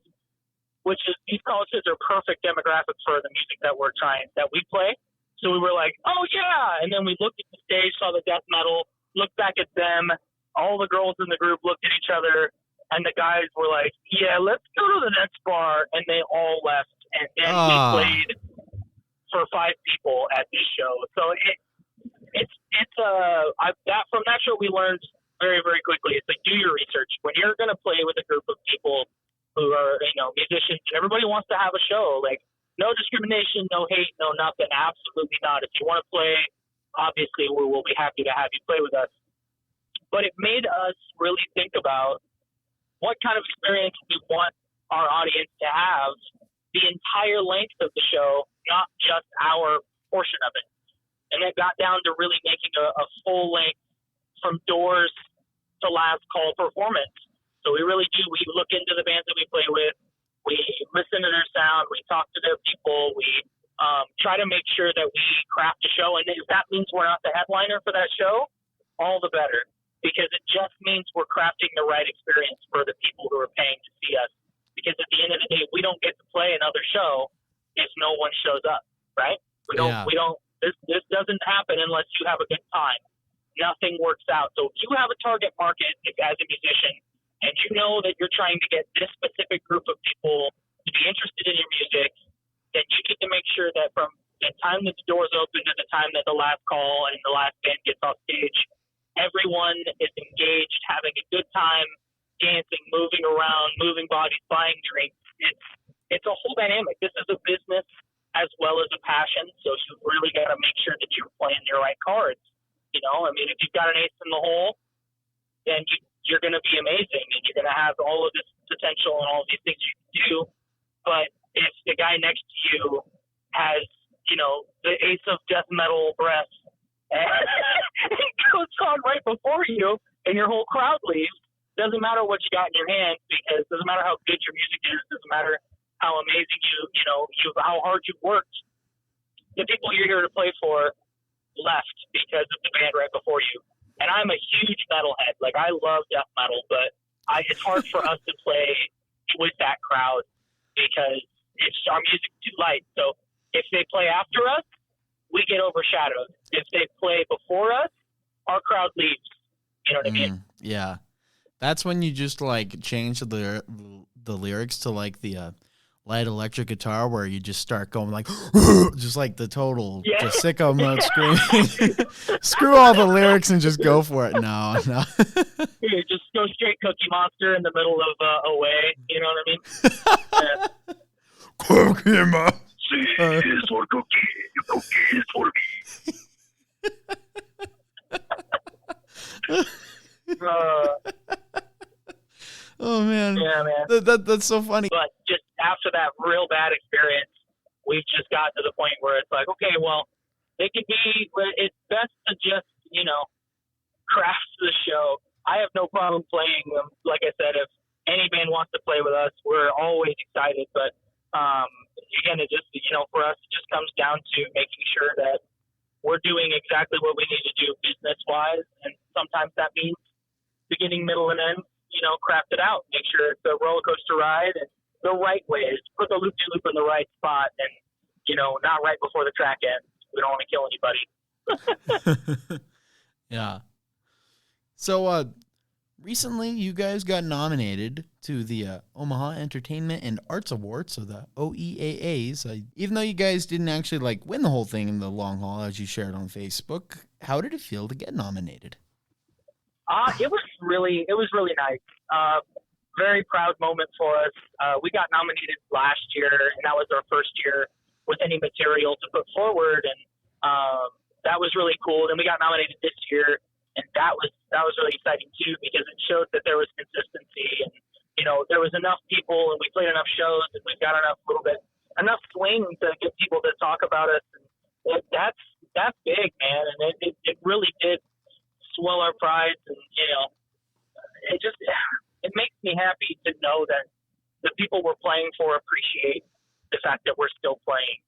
which is, these college kids are perfect demographics for the music that we play. So we were like, oh yeah. And then we looked at the stage, saw the death metal, looked back at them. All the girls in the group looked at each other, and the guys were like, yeah, let's go to the next bar. And they all left. And then we played for 5 people at this show. So from that show we learned very, very quickly. It's like, do your research. When you're going to play with a group of people who are, musicians, everybody wants to have a show. Like, no discrimination, no hate, no nothing. Absolutely not. If you want to play, obviously we will be happy to have you play with us. But it made us really think about what kind of experience we want our audience to have the entire length of the show, not just our portion of it. And it got down to really making a full length from doors to last call performance. So we really do. We look into the bands that we play with. We listen to their sound. We talk to their people. We try to make sure that we craft a show. And if that means we're not the headliner for that show, all the better, because it just means we're crafting the right experience for the people who are paying to see us. Because at the end of the day, we don't get to play another show if no one shows up, right? This doesn't happen unless you have a good time. Nothing works out. So if you have a target market as a musician, and you know that you're trying to get this specific group of people to be interested in your music, then you need to make sure that from the time that the doors open to the time that the last call and the last band gets off stage, everyone is engaged, having a good time, dancing, moving around, moving bodies, buying drinks. It's a whole dynamic. This is a business as well as a passion, so you really got to make sure that you're playing your right cards. You know, I mean, if you've got an ace in the hole, then you're going to be amazing, and you're going to have all of this potential and all of these things you can do. But if the guy next to you has, you know, the ace of death metal breath and it goes on right before you and your whole crowd leaves, doesn't matter what you got in your hand, because it doesn't matter how good your music is, doesn't matter how amazing how hard you worked. The people you're here to play for left because of the band right before you. And I'm a huge metalhead. Like, I love death metal, but it's hard for us to play with that crowd because our music's too light. So if they play after us, we get overshadowed. If they play before us, our crowd leaves. You know what I mean? Yeah. That's when you just, like, change the lyrics to, like, the light electric guitar, where you just start going like just like the total just sicko mode screaming. Screw all the lyrics and just go for it. No. You just go straight Cookie Monster in the middle of Away. You know what I mean? Cookie Monster. Is for cookies for me. Oh man. Yeah, man. That's so funny. But just after that real bad experience, we've just got to the point where it's like, okay, well, it's best to just, you know, craft the show. I have no problem playing them. Like I said, if any band wants to play with us, we're always excited. But again, it just, you know, for us, it just comes down to making sure that we're doing exactly what we need to do business-wise. And sometimes that means beginning, middle, and end. You know, craft it out. Make sure it's a roller coaster ride and the right way. Put the loop-de-loop in the right spot, and, you know, not right before the track ends. We don't want to kill anybody. Yeah. So, recently you guys got nominated to the Omaha Entertainment and Arts Awards, so the OEAAs. Even though you guys didn't actually, like, win the whole thing in the long haul, as you shared on Facebook, how did it feel to get nominated? It was really nice. Very proud moment for us. We got nominated last year, and that was our first year with any material to put forward, and that was really cool. And we got nominated this year, and that was really exciting too, because it showed that there was consistency, and, you know, there was enough people, and we played enough shows, and we've got enough swing to get people to talk about us. And that's big, man, and it really did swell our pride, and, you know, it makes me happy to know that the people we're playing for appreciate the fact that we're still playing.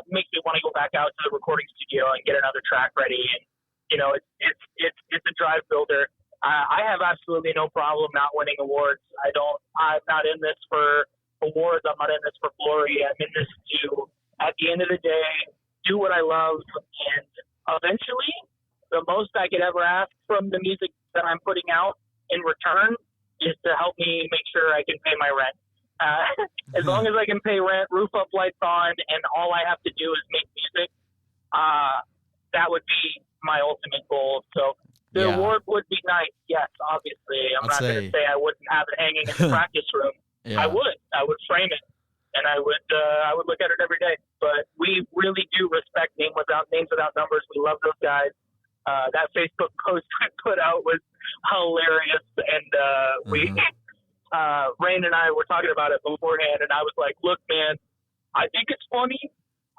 It makes me want to go back out to the recording studio and get another track ready, and, you know, it's a drive builder. I have absolutely no problem not winning awards. I'm not in this for awards. I'm not in this for glory. I'm in this to, at the end of the day, do what I love, and eventually, the most I could ever ask from the music that I'm putting out in return is to help me make sure I can pay my rent. As long as I can pay rent, roof up, lights on, and all I have to do is make music, that would be my ultimate goal. So the award would be nice, yes, obviously. I'm not going to say I wouldn't have it hanging in the practice room. Yeah. I would frame it, and I would look at it every day. But we really do respect Names Without Numbers. We love those guys. That Facebook post I put out was hilarious, and Rain and I were talking about it beforehand, and I was like, look, man, I think it's funny.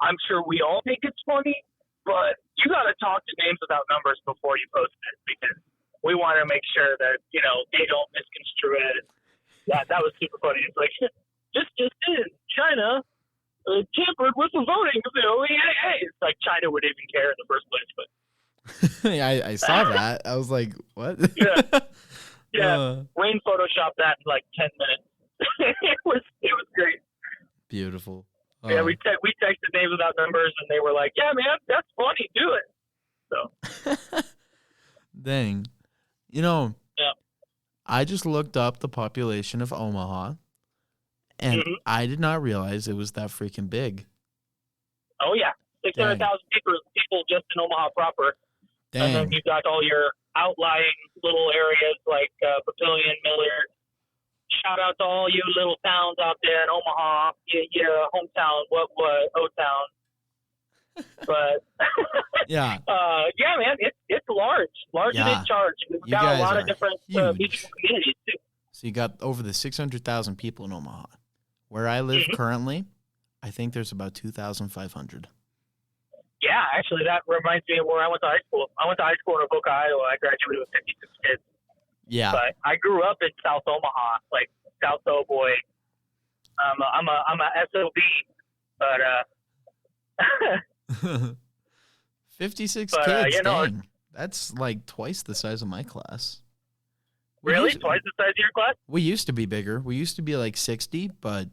I'm sure we all think it's funny, but you got to talk to Names Without Numbers before you post it, because we want to make sure that, you know, they don't misconstrue it. That was super funny. It's like, just in China tampered with the voting of the OEAA. It's like China would even care in the first place, but I saw that. I was like, what? Yeah. Rain photoshopped that in like 10 minutes. It was great. Beautiful. Yeah, we texted names without numbers, and they were like, "Yeah, man, that's funny. Do it." So. Dang. You know, Yeah. I just looked up the population of Omaha, and I did not realize it was that freaking big. Oh, yeah. 600,000 people just in Omaha proper. Dang. And then you've got all your outlying little areas like Papillion, Millard. Shout out to all you little towns out there in Omaha. Yeah, hometown, what, O-town. But, yeah. Yeah, man, it's large and in charge. We've got a lot of different musical communities, too. So you got over the 600,000 people in Omaha. Where I live currently, I think there's about 2,500. Yeah, actually, that reminds me of where I went to high school. I went to high school in Avoca, Iowa. I graduated with 56 kids. Yeah. But I grew up in South Omaha, like South O boy. I'm a SOB, but 56 but, kids. Dang. That's like twice the size of my class. Really? Twice the size of your class? We used to be bigger. We used to be like 60, but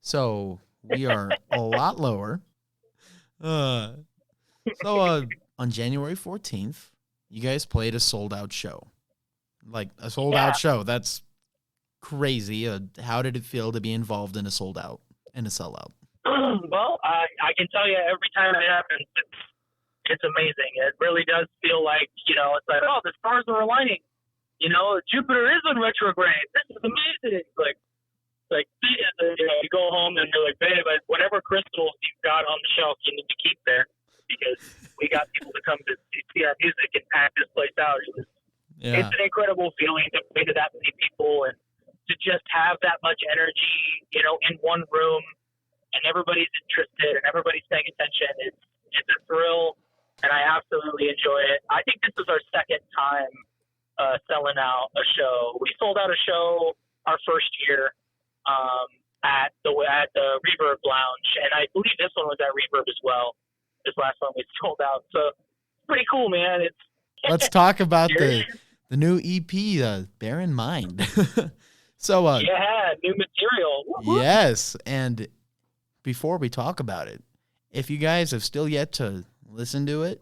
so we are a lot lower. So on January 14th, you guys played a sold-out show. Like a sold-out show. That's crazy. How did it feel to be involved in a sold-out and a sellout? Well, I can tell you every time it happens, it's amazing. It really does feel like, it's like, oh, the stars are aligning. Jupiter is in retrograde. This is amazing. Like you go home and you're like, babe, whatever crystals you've got on the shelf, you need to keep there because we got people to come to see our music and pack this place out. It's an incredible feeling to play to that many people and to just have that much energy, in one room, and everybody's interested and everybody's paying attention. It's a thrill, and I absolutely enjoy it. I think this is our second time selling out a show. We sold out a show our first year at the Reverb Lounge, and I believe this one was at Reverb as well. This last one we sold out, so it's pretty cool, man. Let's talk about the new EP. Bear in mind. So new material. Woo-hoo. Yes, and before we talk about it, if you guys have still yet to listen to it,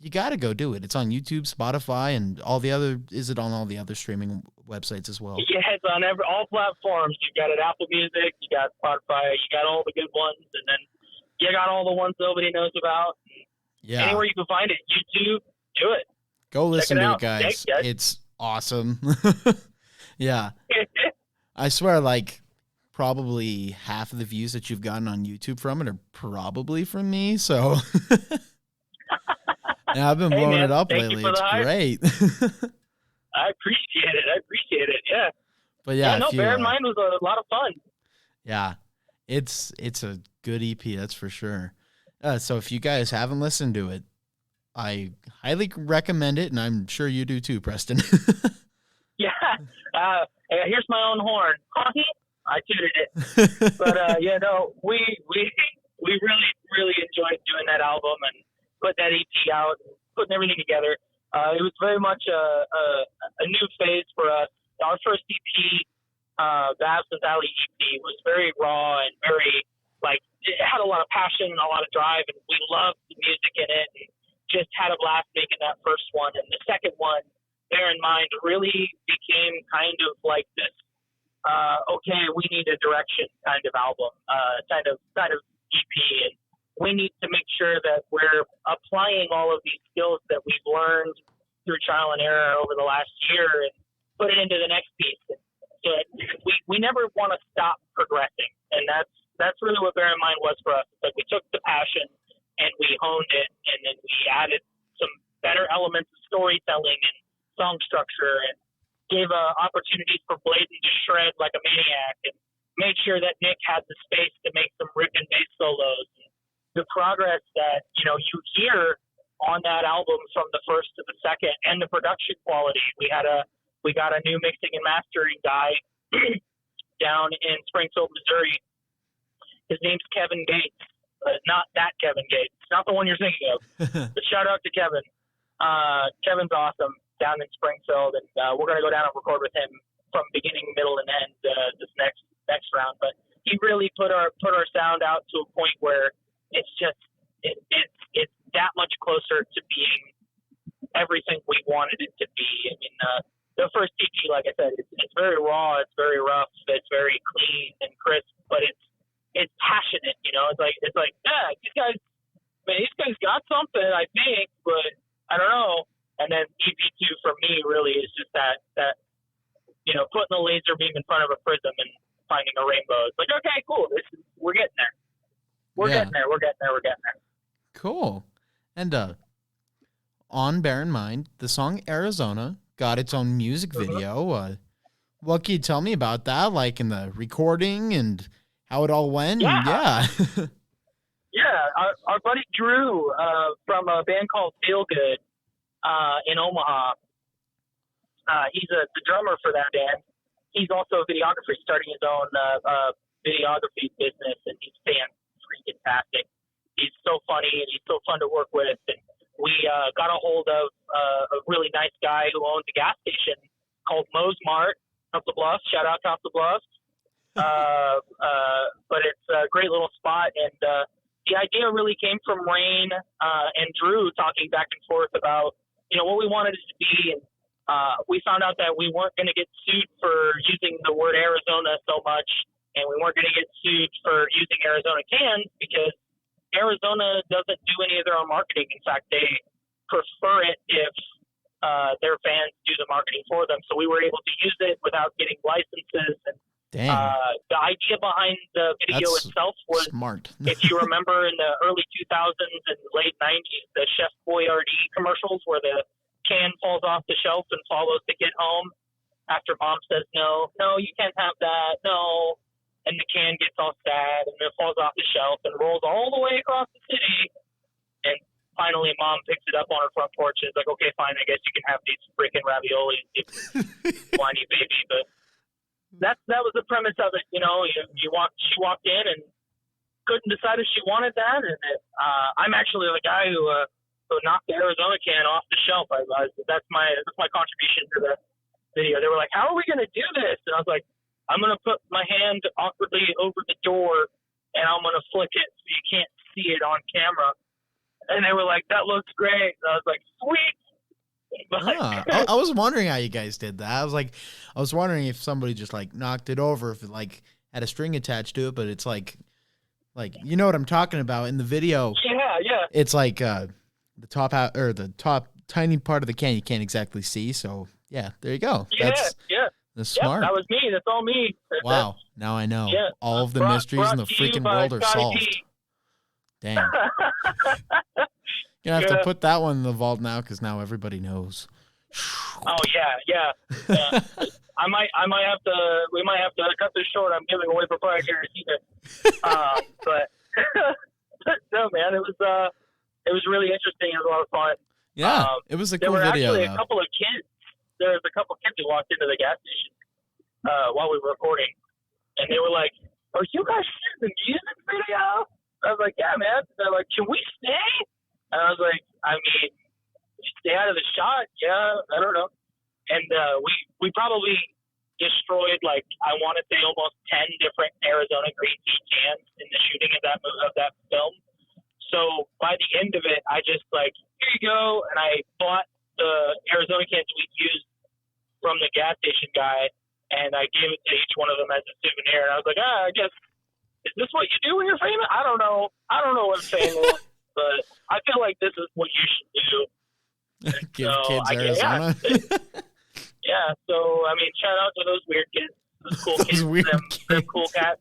you got to go do it. It's on YouTube, Spotify, and all the other. Is it on all the other streaming websites as well? Yeah, it's on all platforms. You got it, Apple Music, you got Spotify, you got all the good ones, and then you got all the ones nobody knows about. Yeah. Anywhere you can find it, YouTube, do it. Go listen to it, guys. It's awesome. Yeah. I swear, like, probably half of the views that you've gotten on YouTube from it are probably from me, so... Yeah, I've been blowing it up lately. It's great. I appreciate it. Yeah. But yeah, Bear in Mind was a lot of fun. Yeah, it's a good EP, that's for sure. So if you guys haven't listened to it, I highly recommend it, and I'm sure you do too, Preston. Yeah. Here's my own horn. I tooted it. But we really, really enjoyed doing that album and putting that EP out, putting everything together. It was very much a new phase for us. Our first EP, the Absinthe Allie EP, was very raw and very, it had a lot of passion and a lot of drive, and we loved the music in it and just had a blast making that first one. And the second one, Bear in Mind, really became kind of like this, we need a direction kind of album, kind of EP. And we need to make sure that we're applying all of these skills that we've learned through trial and error over the last year and put it into the next piece. So we never want to stop progressing. And that's really what Bear in Mind was for us. It's like we took the passion and we honed it, and then we added some better elements of storytelling and song structure and gave opportunities for Bladen to shred like a maniac and made sure that Nick had the space to make some rip and bass solos. The progress that, you hear on that album from the first to the second, and the production quality. We got a new mixing and mastering guy down in Springfield, Missouri. His name's Kevin Gates, not that Kevin Gates, not the one you're thinking of. But shout out to Kevin. Kevin's awesome down in Springfield, and we're going to go down and record with him from beginning, middle, and end this next round. But he really put our sound out to a point where it's just it's that much closer to being everything we wanted it to be. I mean, the first EP, like I said, it's very raw, it's very rough, it's very clean and crisp, but it's passionate. You know, it's like yeah, these guys got something, I think, but I don't know. And then EP2 for me really is just that putting a laser beam in front of a prism and finding a rainbow. It's like, okay, cool, we're getting there. We're getting there. Cool. And bear in mind, the song Arizona got its own music video. What can you tell me about that, like in the recording and how it all went? Yeah. Our buddy Drew from a band called Feel Good in Omaha, he's the drummer for that band. He's also a videographer. He's starting his own videography business, and he's fantastic. He's so funny, and he's so fun to work with. And we got a hold of a really nice guy who owns a gas station called Moe's Mart, Top the Bluffs. Shout out Top the Bluffs. But it's a great little spot, and the idea really came from Rain and Drew talking back and forth about what we wanted it to be, and we found out that we weren't going to get sued for using the word Arizona so much, and we weren't going to get sued for using Arizona cans because Arizona doesn't do any of their own marketing. In fact, they prefer it if their fans do the marketing for them. So we were able to use it without getting licenses. And the idea behind the video itself was smart. If you remember in the early 2000s and late 90s, the Chef Boyardee commercials where the can falls off the shelf and follows the kid home after mom says no, you can't have that, no, and the can gets all sad and it falls off the shelf and rolls all the way across the city, and finally mom picks it up on her front porch and is like, okay, fine, I guess you can have these freaking raviolis, you whiny baby. But that was the premise of it. She walked in and couldn't decide if she wanted that, and I'm actually the guy who knocked the Arizona can off the shelf. That's my contribution to the video. They were like, how are we going to do this? And I was like, I'm going to put my hand awkwardly over the door and I'm going to flick it so you can't see it on camera. And they were like, that looks great. And I was like, sweet. I was wondering how you guys did that. I was wondering if somebody just like knocked it over, if it like had a string attached to it, but it's like you know what I'm talking about in the video. Yeah. It's like the top tiny part of the can you can't exactly see. So yeah, there you go. That's smart. That was me. That's all me. Wow. Now I know. All of the mysteries in the freaking world are solved. Dang. You're going to have to put that one in the vault now because now everybody knows. Oh, yeah. We might have to cut this short. I'm giving away proprietary secrets. But no, man, it was really interesting. It was a lot of fun. Yeah, it was a cool video. There were actually a couple of kids. There was a couple of kids who walked into the gas station while we were recording, and they were like, "Are you guys shooting the music video?" I was like, "Yeah, man." They're like, "Can we stay?" And I was like, "I mean, stay out of the shot, yeah. I don't know." And we probably destroyed, like, I want to say almost 10 different Arizona green tea cans in the shooting of that film. So by the end of it, I just like, here you go, and I bought the Arizona cans we used from the gas station guy, and I gave it to each one of them as a souvenir. And I was like, I guess, is this what you do when you're famous? I don't know what fame is, but I feel like this is what you should do. Give kids Arizona. Yeah, so, I mean, shout out to those weird kids, those cool kids, them cool cats.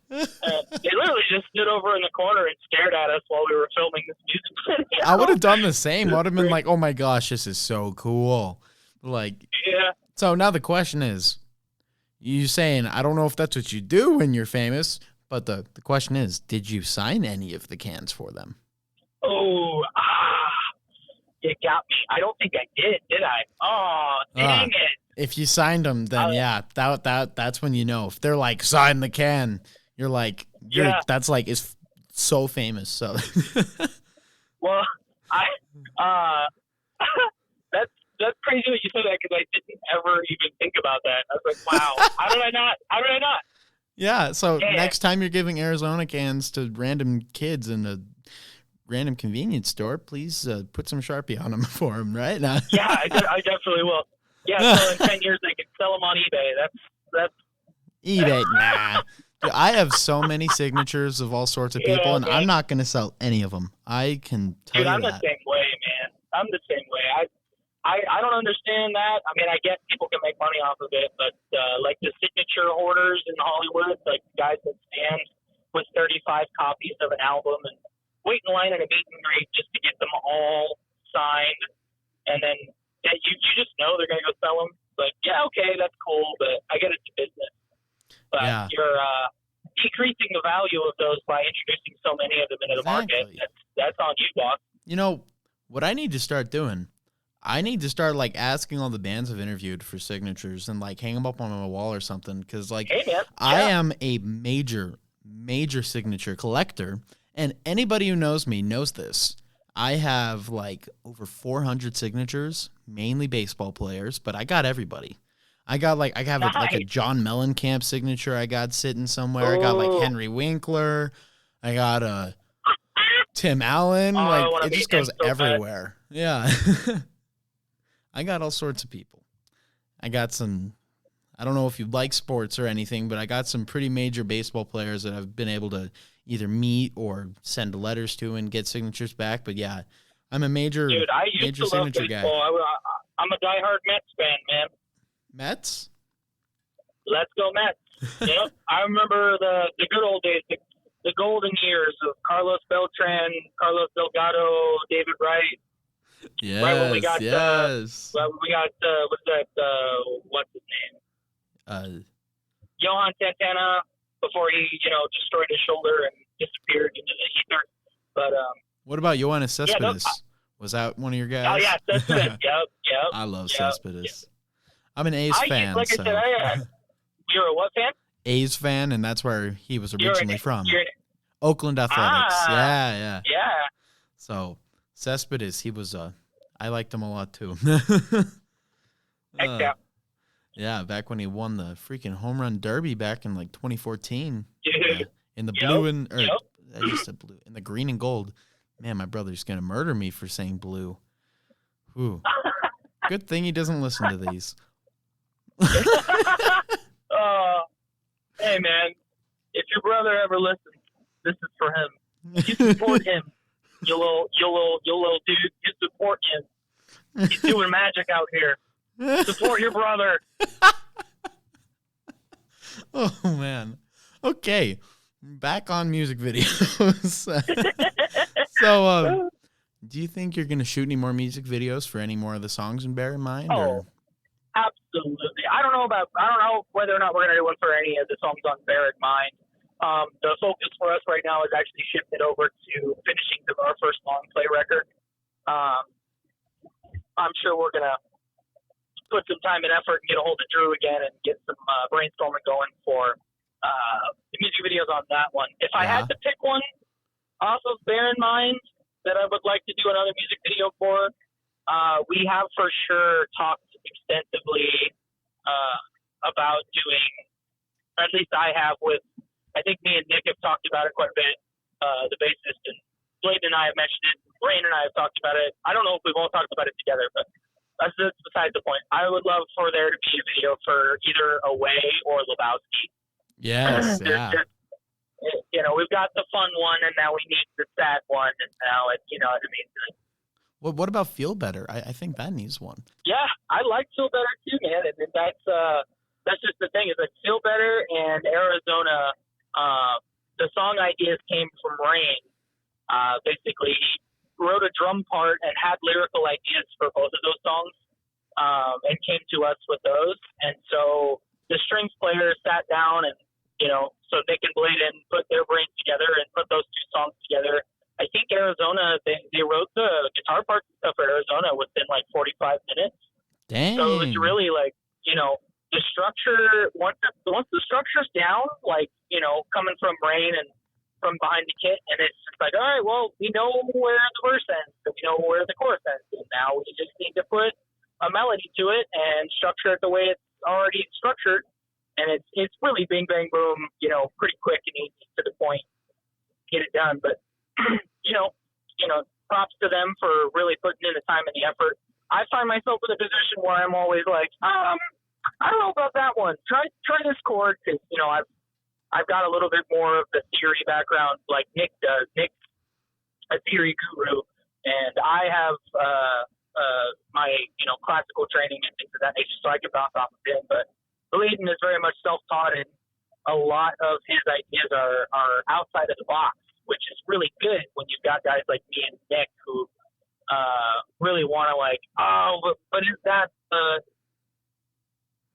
They literally just stood over in the corner and stared at us while we were filming this music video. I would have done the same. I would have been like, oh my gosh, this is so cool. Like, yeah. So now the question is, you saying, I don't know if that's what you do when you're famous, but the question is, did you sign any of the cans for them? Oh, you got me. I don't think I did I? Oh, dang it. If you signed them, then that's when you know. If they're like, sign the can, you're like, that's like, is so famous. So, well, that's crazy that you said that because I didn't ever even think about that. I was like, wow, how did I not? Yeah, so And next time you're giving Arizona cans to random kids in a random convenience store, please put some Sharpie on them for them, right? Now. yeah, I definitely will. Yeah, so in 10 years they can sell them on eBay. That's eBay, nah. Dude, I have so many signatures of all sorts of people, yeah, and man. I'm not going to sell any of them. I can tell Dude, you I'm the that. same way, man. I'm the same way. I don't understand that. I mean, I get people can make money off of it, but like the signature hoarders in Hollywood, like guys that stand with 35 copies of an album and wait in line at a meet and greet just to get them all signed, and then you just know they're gonna go sell them. Like, yeah, okay, that's cool, but I get it's a business. But Yeah. you're decreasing the value of those by introducing so many of them into the market. Exactly. That's on you, boss. You know, what I need to start doing, I need to start, like, asking all the bands I've interviewed for signatures and, like, hang them up on my wall or something. Because, like, Hey, man. I Yeah. am a major signature collector. And anybody who knows me knows this. I have, like, over 400 signatures, mainly baseball players, but I got everybody. I have like a Nice. John Mellencamp signature I got sitting somewhere. I got, like, Ooh. Henry Winkler. I got Tim Allen. Oh, I Like, wanna it just meet him goes so bad. everywhere. Yeah. I got all sorts of people. I got some, I don't know if you like sports or anything, but I got some pretty major baseball players that I've been able to either meet or send letters to and get signatures back. But yeah, I'm a major, Dude, I used major to love signature baseball. guy. I'm a diehard Mets fan, man. Mets? Let's go Mets. Yep. I remember the good old days, the golden years of Carlos Beltran, Carlos Delgado, David Wright. Yes, Right when we got, yes. what's that, what's his name? Johan Santana, before he, destroyed his shoulder and disappeared into the ether. But, what about Yoenis Cespedes? Yeah, Was that one of your guys? oh, yeah, Cespedes. Yep. I love Yep. Cespedes. I'm an A's fan. Like so. I said, you're a what fan? A's fan, and that's where he was originally from. Oakland Athletics. Ah, Yeah. Yeah. So Cespedes, he was I liked him a lot too. Heck yeah. Yeah, back when he won the freaking home run derby back in like 2014. Dude. In the Yep, blue and or yep. I just said blue. In the green and gold. Man, my brother's gonna murder me for saying blue. Ooh. Good thing he doesn't listen to these. Hey man, if your brother ever listens, this is for him. You support him, you little dude. You support him. He's doing magic out here. Support your brother. Oh man. Okay. Back on music videos. So do you think you're gonna shoot any more music videos for any more of the songs in Bear in Mind? Oh, absolutely. I don't know whether or not we're gonna do one for any of the songs on Bear in Mind. The focus for us right now is actually shifted over to finishing our first long play record. I'm sure we're gonna put some time and effort and get a hold of Drew again and get some brainstorming going for the music videos on that one. If I had to pick one off of Bear in Mind that I would like to do another music video for, we have for sure talked extensively about doing, or at least I have with, I think me and Nick have talked about it quite a bit, the bassist, and Blade and I have mentioned it, Rain and I have talked about it. I don't know if we've all talked about it together, but that's besides the point. I would love for there to be a video for either Away or Lebowski. Yes, yeah. We've got the fun one, and now we need the sad one, and now it's, you know what I mean? Well, what about Feel Better? I think that needs one. Yeah, I like Feel Better too, man. And that's just the thing is that Feel Better and Arizona, the song ideas came from Rain. Basically, he wrote a drum part and had lyrical ideas for both of those songs, and came to us with those. And so the strings player sat down and, so Nick and Bladen put their brains together and put those two songs together. I think Arizona, they wrote the guitar parts and stuff for Arizona within like 45 minutes. Dang. So it's really like, the structure, once the structure's down, like, coming from Rain and from behind the kit, and it's just like, all right, well, we know where the verse ends, and we know where the chorus ends, and now we just need to put a melody to it and structure it the way it's already structured, and it's really bing bang boom, pretty quick and easy to the point, get it done. But you know, props to them for really putting in the time and the effort. I find myself in a position where I'm always like, I don't know about that one. Try this chord, because I've got a little bit more of the theory background like Nick does. Nick's a theory guru, and I have my classical training and things of that nature, so I can bounce off of him. But Bladen is very much self-taught, and a lot of his ideas are outside of the box, which is really good when you've got guys like me and Nick who really want to but is that the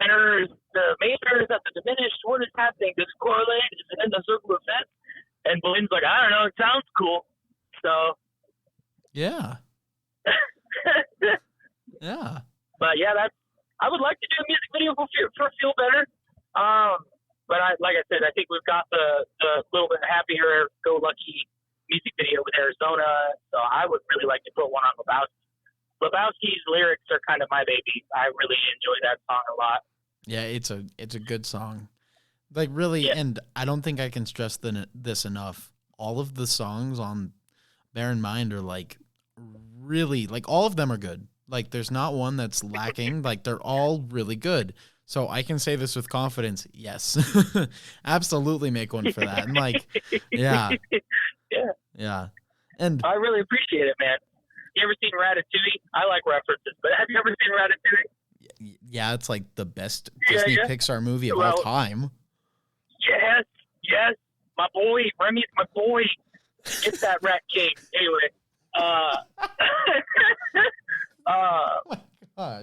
tenor, the major, is that the diminished? What is happening? Does it correlate? Is it in the circle of fifths? And Bladen's like, I don't know. It sounds cool. So. Yeah. Yeah. But yeah, I would like to do a music video for Feel Better. But like I said, I think we've got the little bit happier, go lucky music video with Arizona. So I would really like to put one on Lebowski. Lebowski's lyrics are kind of my baby. I really enjoy that song a lot. Yeah, it's a good song. Like, really, yeah. And I don't think I can stress this enough. All of the songs on Bear in Mind are, like, really, like, all of them are good. Like, there's not one that's lacking. Like, they're all really good. So I can say this with confidence. Yes. Absolutely make one for that. And, like, yeah. Yeah. And I really appreciate it, man. You ever seen Ratatouille? I like references, but have you ever seen Ratatouille? Yeah, it's like the best Disney Pixar movie of all time. Yes. My boy, Remy's my boy. It's that rat king. Anyway,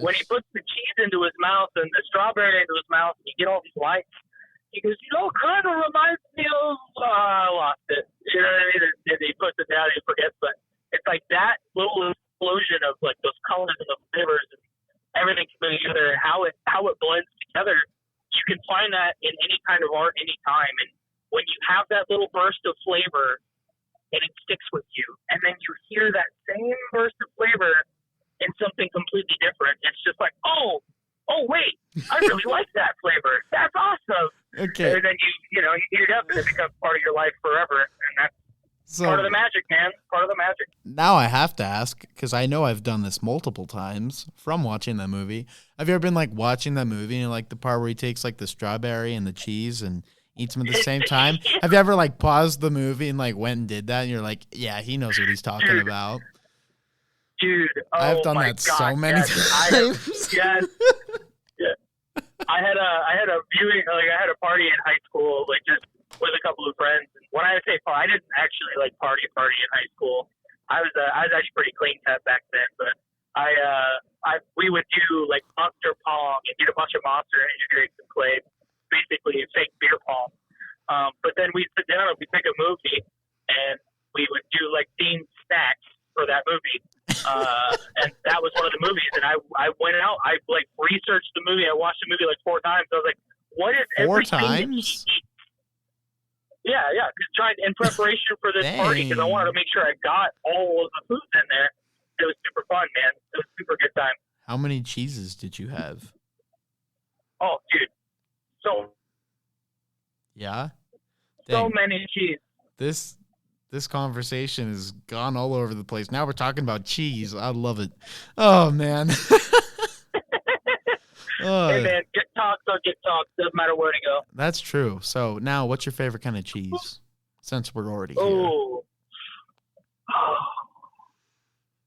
when he puts the cheese into his mouth and the strawberry into his mouth, and you get all these lights, he goes, kind of reminds me of, I lost it. You know what I mean? And he puts it down and he forgets, but it's like that little explosion of like those colors and the flavors and everything coming together, and how it blends together. You can find that in any kind of art, anytime. And when you have that little burst of flavor and it sticks with you, and then you hear that same burst of flavor in something completely different, it's just like, oh wait, I really like that flavor. That's awesome. Okay. And then you eat it up and it becomes part of your life forever. And that's part of the magic, man. Part of the magic. Now I have to ask, because I know I've done this multiple times from watching that movie. Have you ever been like watching that movie and like the part where he takes like the strawberry and the cheese and eats them at the same time? Have you ever like paused the movie and like went and did that? And you're like, yeah, he knows what he's talking about. Dude, I've done that so many times. Yes. Yeah. I had a viewing, like I had a party in high school, like just with a couple of friends. And when I say party, I didn't actually like party in high school. I was actually pretty clean cut back then, but we would do like monster pong and get a bunch of monster energy drinks and play basically fake beer pong. But then we'd sit down and we'd pick a movie and we would do like themed snacks for that movie. And that was one of the movies. And I went out, I like researched the movie. I watched the movie like 4 times. I was like, what is everything 4 times? that he eats? Yeah. Cause trying in preparation for this party, because I wanted to make sure I got all of the foods in there. It was super fun, man. It was a super good time. How many cheeses did you have? Oh, dude. Yeah? So many cheese. This conversation has gone all over the place. Now we're talking about cheese. I love it. Oh, man. Hey, man, get talks or get talks. Doesn't matter where to go. That's true. So now what's your favorite kind of cheese, since we're already here? Oh.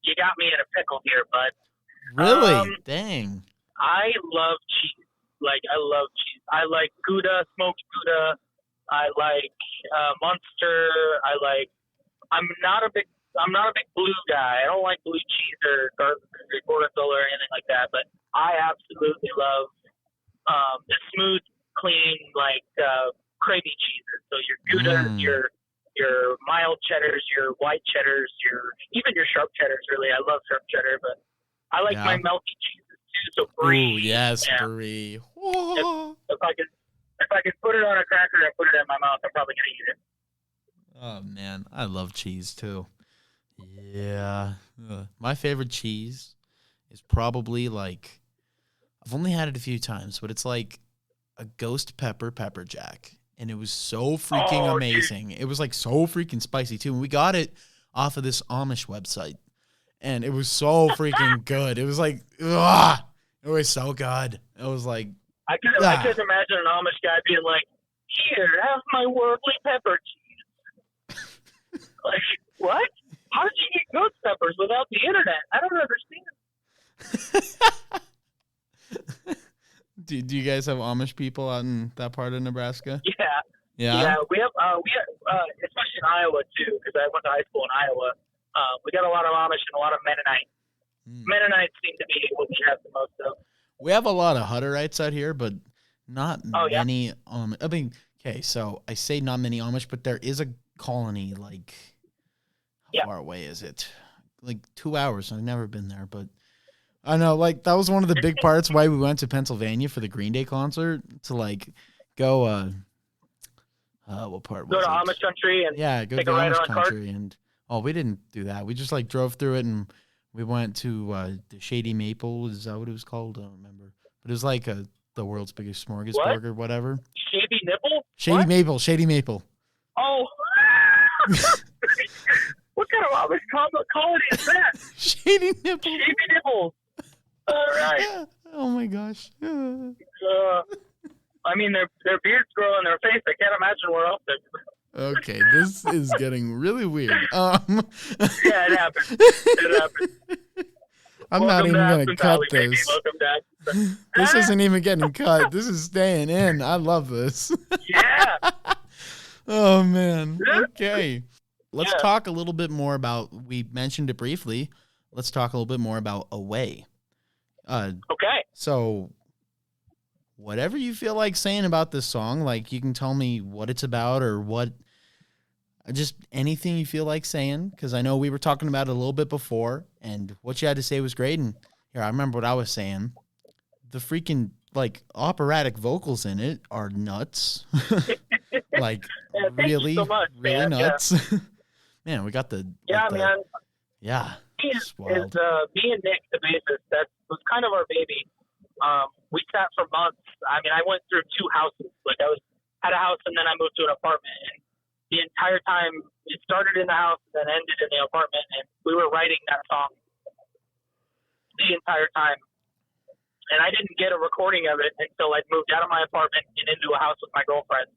You got me in a pickle here, bud. Really? Dang. I love cheese. I love cheese. I like Gouda, smoked Gouda. I like Munster. I'm not a big blue guy. I don't like blue cheese or gorgonzola or anything like that. But I absolutely love the smooth, clean, creamy cheeses. So your Gouda, your mild cheddars, your white cheddars, even your sharp cheddars. Really, I love sharp cheddar, but I like my melty cheeses too. So brie. Ooh, yes, brie. If I could put it on a cracker and put it in my mouth, I'm probably gonna eat it. Oh man, I love cheese too. Yeah, my favorite cheese is probably I've only had it a few times, but it's like a ghost pepper jack, and it was so freaking amazing. Dude. It was like so freaking spicy too. And we got it off of this Amish website, and it was so freaking good. It was like, it was so good. It was like, I could imagine an Amish guy being like, "Here, have my worldly pepper cheese." Like, what? How did you get ghost peppers without the internet? I don't understand. Do you guys have Amish people out in that part of Nebraska? Yeah. We have especially in Iowa too, because I went to high school in Iowa. We got a lot of Amish and a lot of Mennonites. Mennonites seem to be what we have the most of. We have a lot of Hutterites out here, but not many. I mean, okay, so I say not many Amish, but there is a colony. Like, how far away is it? Like 2 hours. I've never been there, but. I know, like, that was one of the big parts why we went to Pennsylvania for the Green Day concert, to, like, go, what part was it? Go to Amish country and go to the Amish country. And, we didn't do that. We just, like, drove through it, and we went to the Shady Maple. Is that what it was called? I don't remember. But it was, like, the world's biggest smorgasbord or whatever. Shady Nipple? Shady Maple. Oh. What kind of Amish colony is that? Shady Nipple. Shady Nipples. All right. Oh my gosh. I mean, their beards grow on their face. I can't imagine where else they're. Okay, this is getting really weird. Yeah, it happened. I'm not even going to cut this. Welcome, This isn't even getting cut. This is staying in. I love this. Yeah. Oh, man. Okay. Let's talk a little bit more about, we mentioned it briefly. Let's talk a little bit more about Away. Okay. So, whatever you feel like saying about this song, like, you can tell me what it's about or just anything you feel like saying, because I know we were talking about it a little bit before, and what you had to say was great, and here, I remember what I was saying. The freaking, like, operatic vocals in it are nuts. Like, really, so much, really nuts. Yeah. Man, we got the... Yeah, man. Yeah. Me and Nick, the bassist, that was kind of our baby. We sat for months. I mean, I went through 2 houses. Like, I had a house, and then I moved to an apartment. And the entire time, it started in the house and then ended in the apartment. And we were writing that song the entire time. And I didn't get a recording of it until I'd moved out of my apartment and into a house with my girlfriend.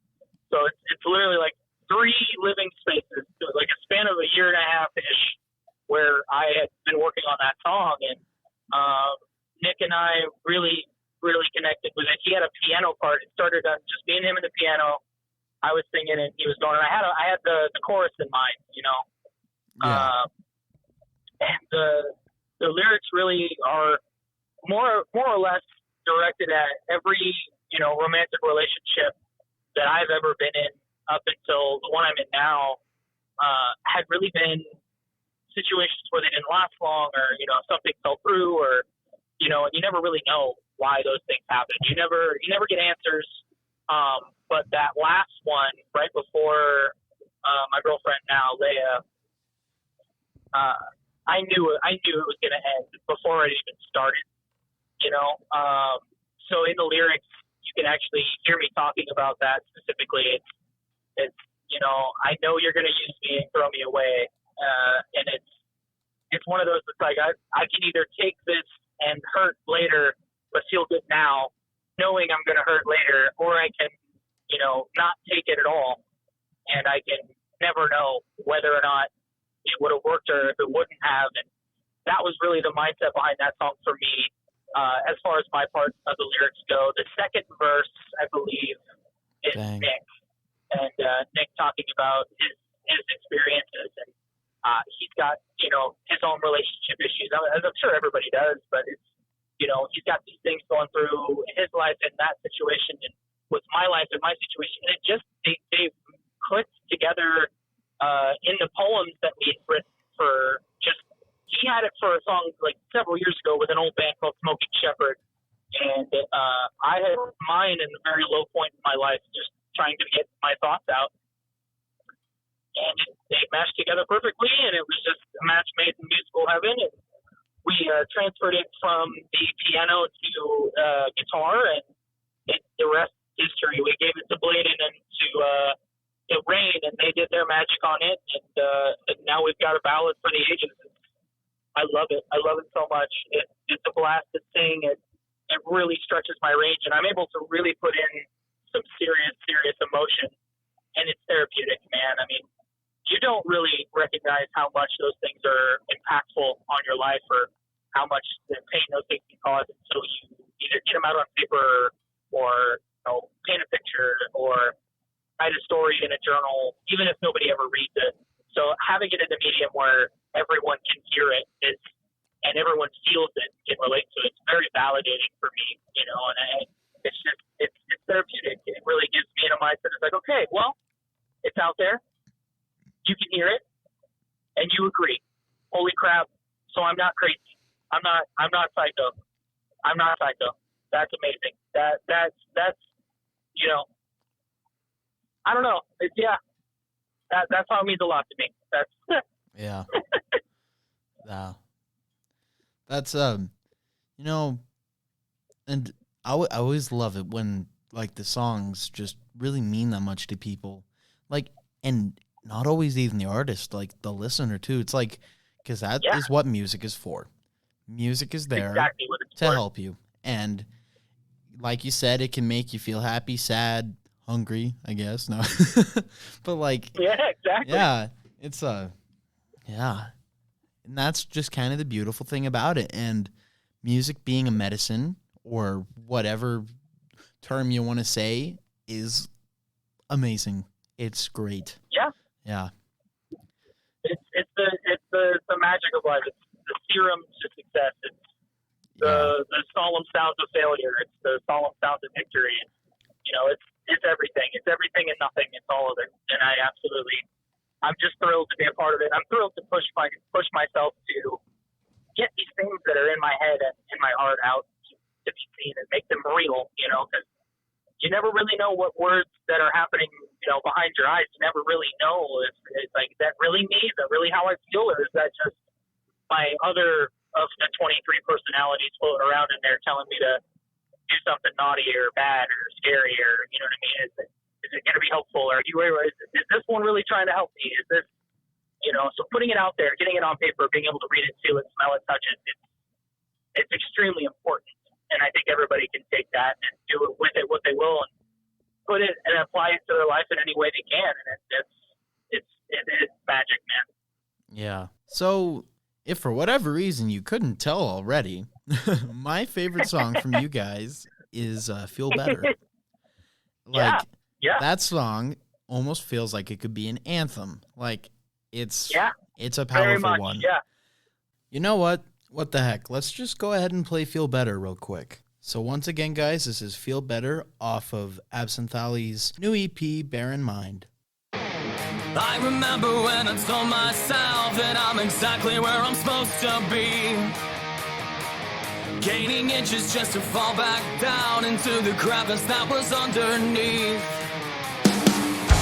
So it's literally like 3 living spaces. It was like a span of a year and a half-ish where I had been working on that song. And Nick and I really, really connected with it. He had a piano part. It started on just me and him and the piano. I was singing and he was going. I had the chorus in mind, you know. Yeah. And the lyrics really are more or less directed at every, you know, romantic relationship that I've ever been in up until the one I'm in now. Had really been situations where they didn't last long, or, you know, something fell through, or, you know, and you never really know why those things happen. You never get answers. But that last one, right before my girlfriend now, Leia, I knew it was going to end before it even started, you know. So in the lyrics, you can actually hear me talking about that specifically. It's you know, I know you're going to use me and throw me away. And it's one of those that's like, I can either take this and hurt later, but feel good now, knowing I'm going to hurt later, or I can, you know, not take it at all. And I can never know whether or not it would have worked or if it wouldn't have. And that was really the mindset behind that song for me. As far as my part of the lyrics go, the second verse, I believe, is Nick. And Nick talking about his experiences, and he's got, you know, his own relationship issues, as I'm sure everybody does, but it's, you know, he's got these things going through in his life and that situation, and with my life and my situation, and it just, they clicked together in the poems that we had written for just, he had it for a song like several years ago with an old band called Smoking Shepherd, and I had mine in a very low point in my life, just trying to get my thoughts out, and they matched together perfectly, and it was just a match made in musical heaven. And we transferred it from the piano to guitar, and the rest history. We gave it to Bladen and to Rain, and they did their magic on it, and now we've got a ballad for the ages. I love it. I love it so much. It's a blast to sing. It really stretches my range, and I'm able to really put in some serious emotion, and it's therapeutic, man. I mean, you don't really recognize how much those things are impactful on your life or how much the pain those things can cause until you either get them out on paper or paint a picture or write a story in a journal, even if nobody ever reads it. So having it in a medium where everyone can hear it and everyone feels it, can relate to it, it's very validating for me, and it's therapeutic. It really gives me in a mindset. It's like, okay, well, it's out there. You can hear it, and you agree. Holy crap! So I'm not crazy. I'm not psycho. I'm not psycho. That's amazing. That's I don't know. That's how it means a lot to me. That's yeah. Yeah. That's and I always love it when like the songs just really mean that much to people, like, and not always even the artist, like the listener too. It's like, because that is what music is for. Music is there to help you, and like you said, it can make you feel happy, sad, hungry, I guess. No, but like, yeah, exactly. Yeah, it's yeah, and that's just kind of the beautiful thing about it. And music being a medicine, or whatever term you want to say, is amazing. It's great. Yeah. Yeah. It's the magic of life. It's the serum to success. It's the solemn sounds of failure. It's the solemn sounds of victory. It's everything. It's everything and nothing. It's all of it. And I'm just thrilled to be a part of it. I'm thrilled to push myself to get these things that are in my head and in my heart out to be seen and make them real, because you never really know what words that are happening, behind your eyes. You never really know if it's like, is that really me? Is that really how I feel? Or is that just my other of the 23 personalities floating around in there telling me to do something naughty or bad or scary, or, you know what I mean? Is it going to be helpful? Or is this one really trying to help me? Is this, so putting it out there, getting it on paper, being able to read it, feel it, smell it, touch it, it's extremely important. And I think everybody can take that and do it with it what they will and put it and apply it to their life in any way they can. And it's magic, man. Yeah. So if for whatever reason you couldn't tell already, my favorite song from you guys is Feel Better. Like, that song almost feels like it could be an anthem. Like, it's a powerful one. Yeah. You know what? What the heck? Let's just go ahead and play Feel Better real quick. So once again, guys, this is Feel Better off of Absinthe's new EP, Bear in Mind. I remember when I told myself that I'm exactly where I'm supposed to be. Gaining inches just to fall back down into the crevice that was underneath.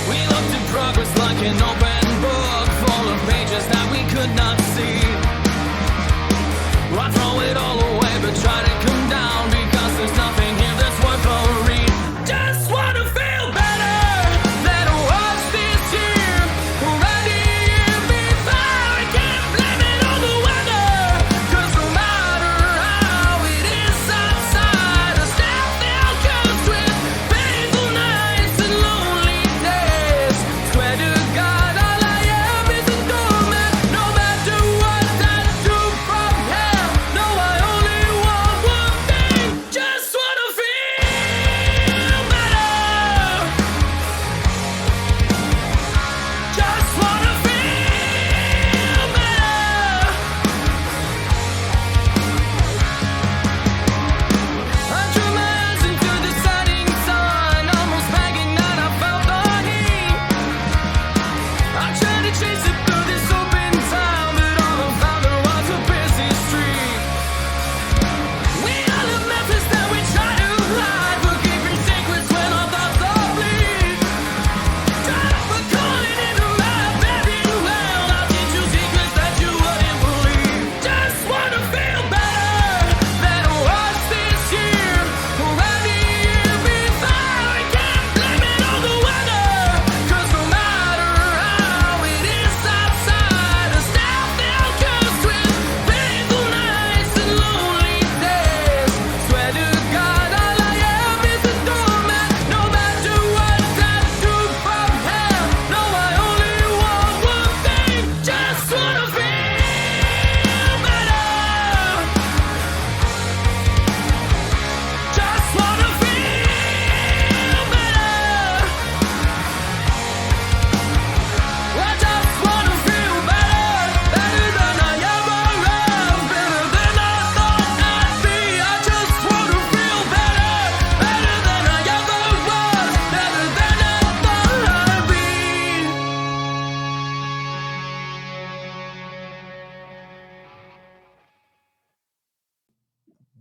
We looked at progress like an open book full of pages that we could not see. I throw it all away but try to come down because there's nothing here that's worth a read. Just wanna feel better than I was this year. Already in before I can't blame it on the weather. Cause no matter how it is outside, I still feel cursed with painful nights and lonely days. Swear to God all I am is a doormat. No matter what I do from here, no I only want one thing.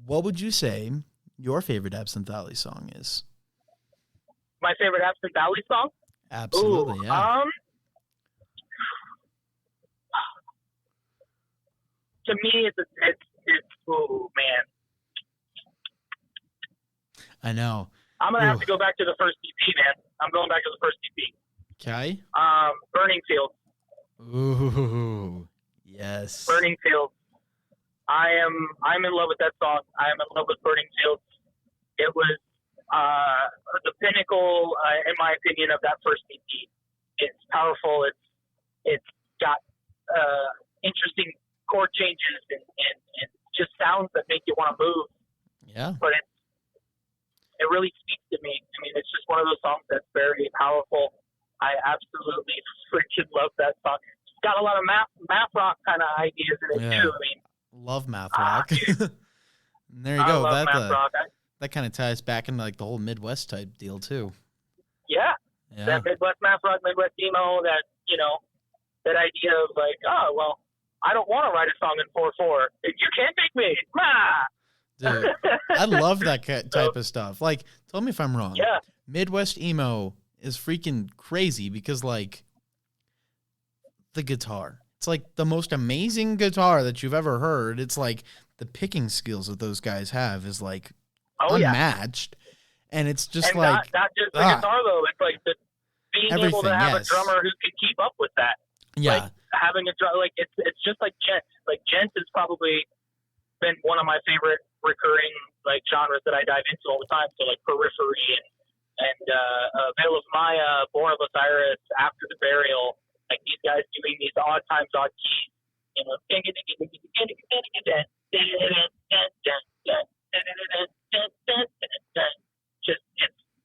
What would you say your favorite Absinthe Allie song is? My favorite Absinthe Allie song? Absolutely, Ooh, yeah. To me, it's oh man. I know. I'm gonna have to go back to the first EP, man. I'm going back to the first EP. Okay. Burning Fields. Ooh, yes. Burning Fields. I'm in love with that song. I am in love with Burning Fields. It was the pinnacle, in my opinion, of that first EP. It's powerful. It's got interesting chord changes and just sounds that make you want to move. Yeah. But it really speaks to me. I mean, it's just one of those songs that's very powerful. I absolutely freaking love that song. It's got a lot of math rock kind of ideas in it too. I mean, love math rock. And there you go. I love math rock. That kind of ties back into like the whole Midwest type deal too. Yeah. That Midwest math rock, Midwest emo, that idea of like, oh well, I don't want to write a song in 4/4. You can't make me. Dude, I love that type of stuff. Like, tell me if I'm wrong. Yeah. Midwest emo is freaking crazy because, like, the guitar. It's like the most amazing guitar that you've ever heard. It's like the picking skills that those guys have is like unmatched. Yeah. And it's just like not just the guitar though. It's like being able to have a drummer who can keep up with that. Yeah. Like having a drum, like it's just like gent. Like gent has probably been one of my favorite recurring like genres that I dive into all the time. So like Periphery and Veil of Maya, Born of Osiris, After the Burial, like these guys doing these odd times, odd keys, just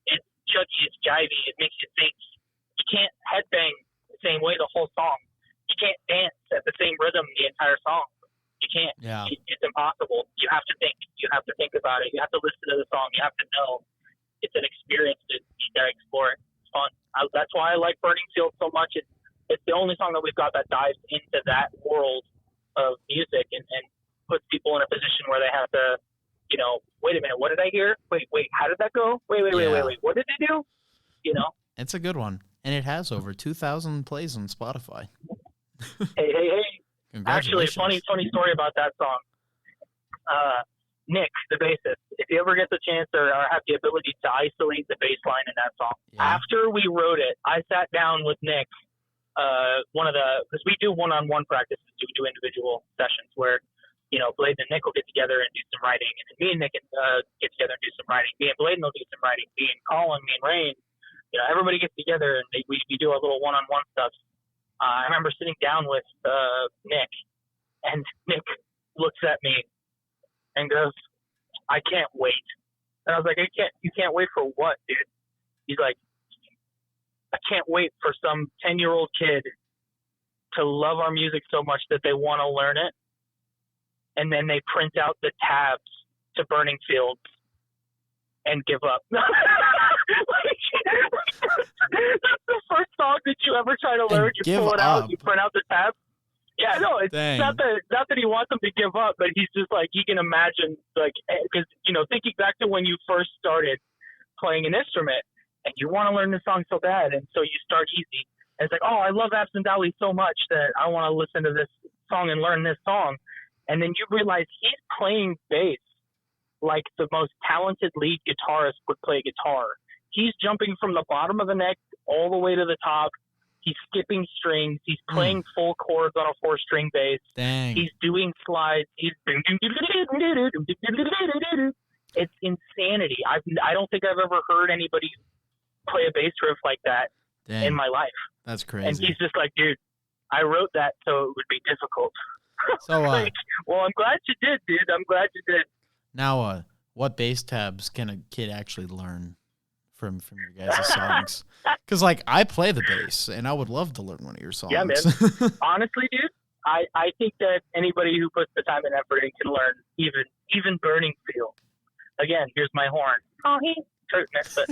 it's chuggy, it's jivey, it makes you think. You can't headbang the same way the whole song. You can't dance at the same rhythm the entire song. You can't. Yeah. It's impossible. You have to think. You have to think about it. You have to listen to the song. You have to know. It's an experience that you gotta explore. It's fun. That's why I like Burning Field so much. It's the only song that we've got that dives into that world of music and puts people in a position where they have to, wait a minute, what did I hear? Wait, how did that go? Wait, what did they do? It's a good one. And it has over 2,000 plays on Spotify. Hey. Actually, funny story about that song. Nick, the bassist, if you ever get the chance or have the ability to isolate the bass line in that song, after we wrote it, I sat down with Nick, because we do one-on-one practices, we do individual sessions where, Blade and Nick will get together and do some writing, and then me and Nick get together and do some writing. Me and Blade will do some writing. Me and Colin, me and Rain, everybody gets together and we do a little one-on-one stuff. I remember sitting down with Nick, and Nick looks at me and goes, "I can't wait." And I was like, "You can't wait for what, dude?" He's like, "I can't wait for some 10-year-old kid to love our music so much that they want to learn it, and then they print out the tabs to Burning Fields and give up." That's the first song that you ever try to learn. You pull it out, you print out the tabs. Yeah, no, it's not that he wants them to give up, but he's just like, he can imagine, like, because, thinking back to when you first started playing an instrument and you want to learn the song so bad, and so you start easy. And it's like, oh, I love Absinthe Allie so much that I want to listen to this song and learn this song. And then you realize he's playing bass like the most talented lead guitarist would play guitar. He's jumping from the bottom of the neck all the way to the top. He's skipping strings. He's playing full chords on a 4-string bass. Dang. He's doing slides. It's insanity. I don't think I've ever heard anybody play a bass riff like that in my life. That's crazy. And he's just like, dude, I wrote that so it would be difficult. So, well, I'm glad you did, dude. I'm glad you did. Now, what bass tabs can a kid actually learn from your guys' songs? Because, like, I play the bass, and I would love to learn one of your songs. Yeah, man. Honestly, dude, I think that anybody who puts the time and effort in can learn even Burning Field. Again, here's my horn. Oh, but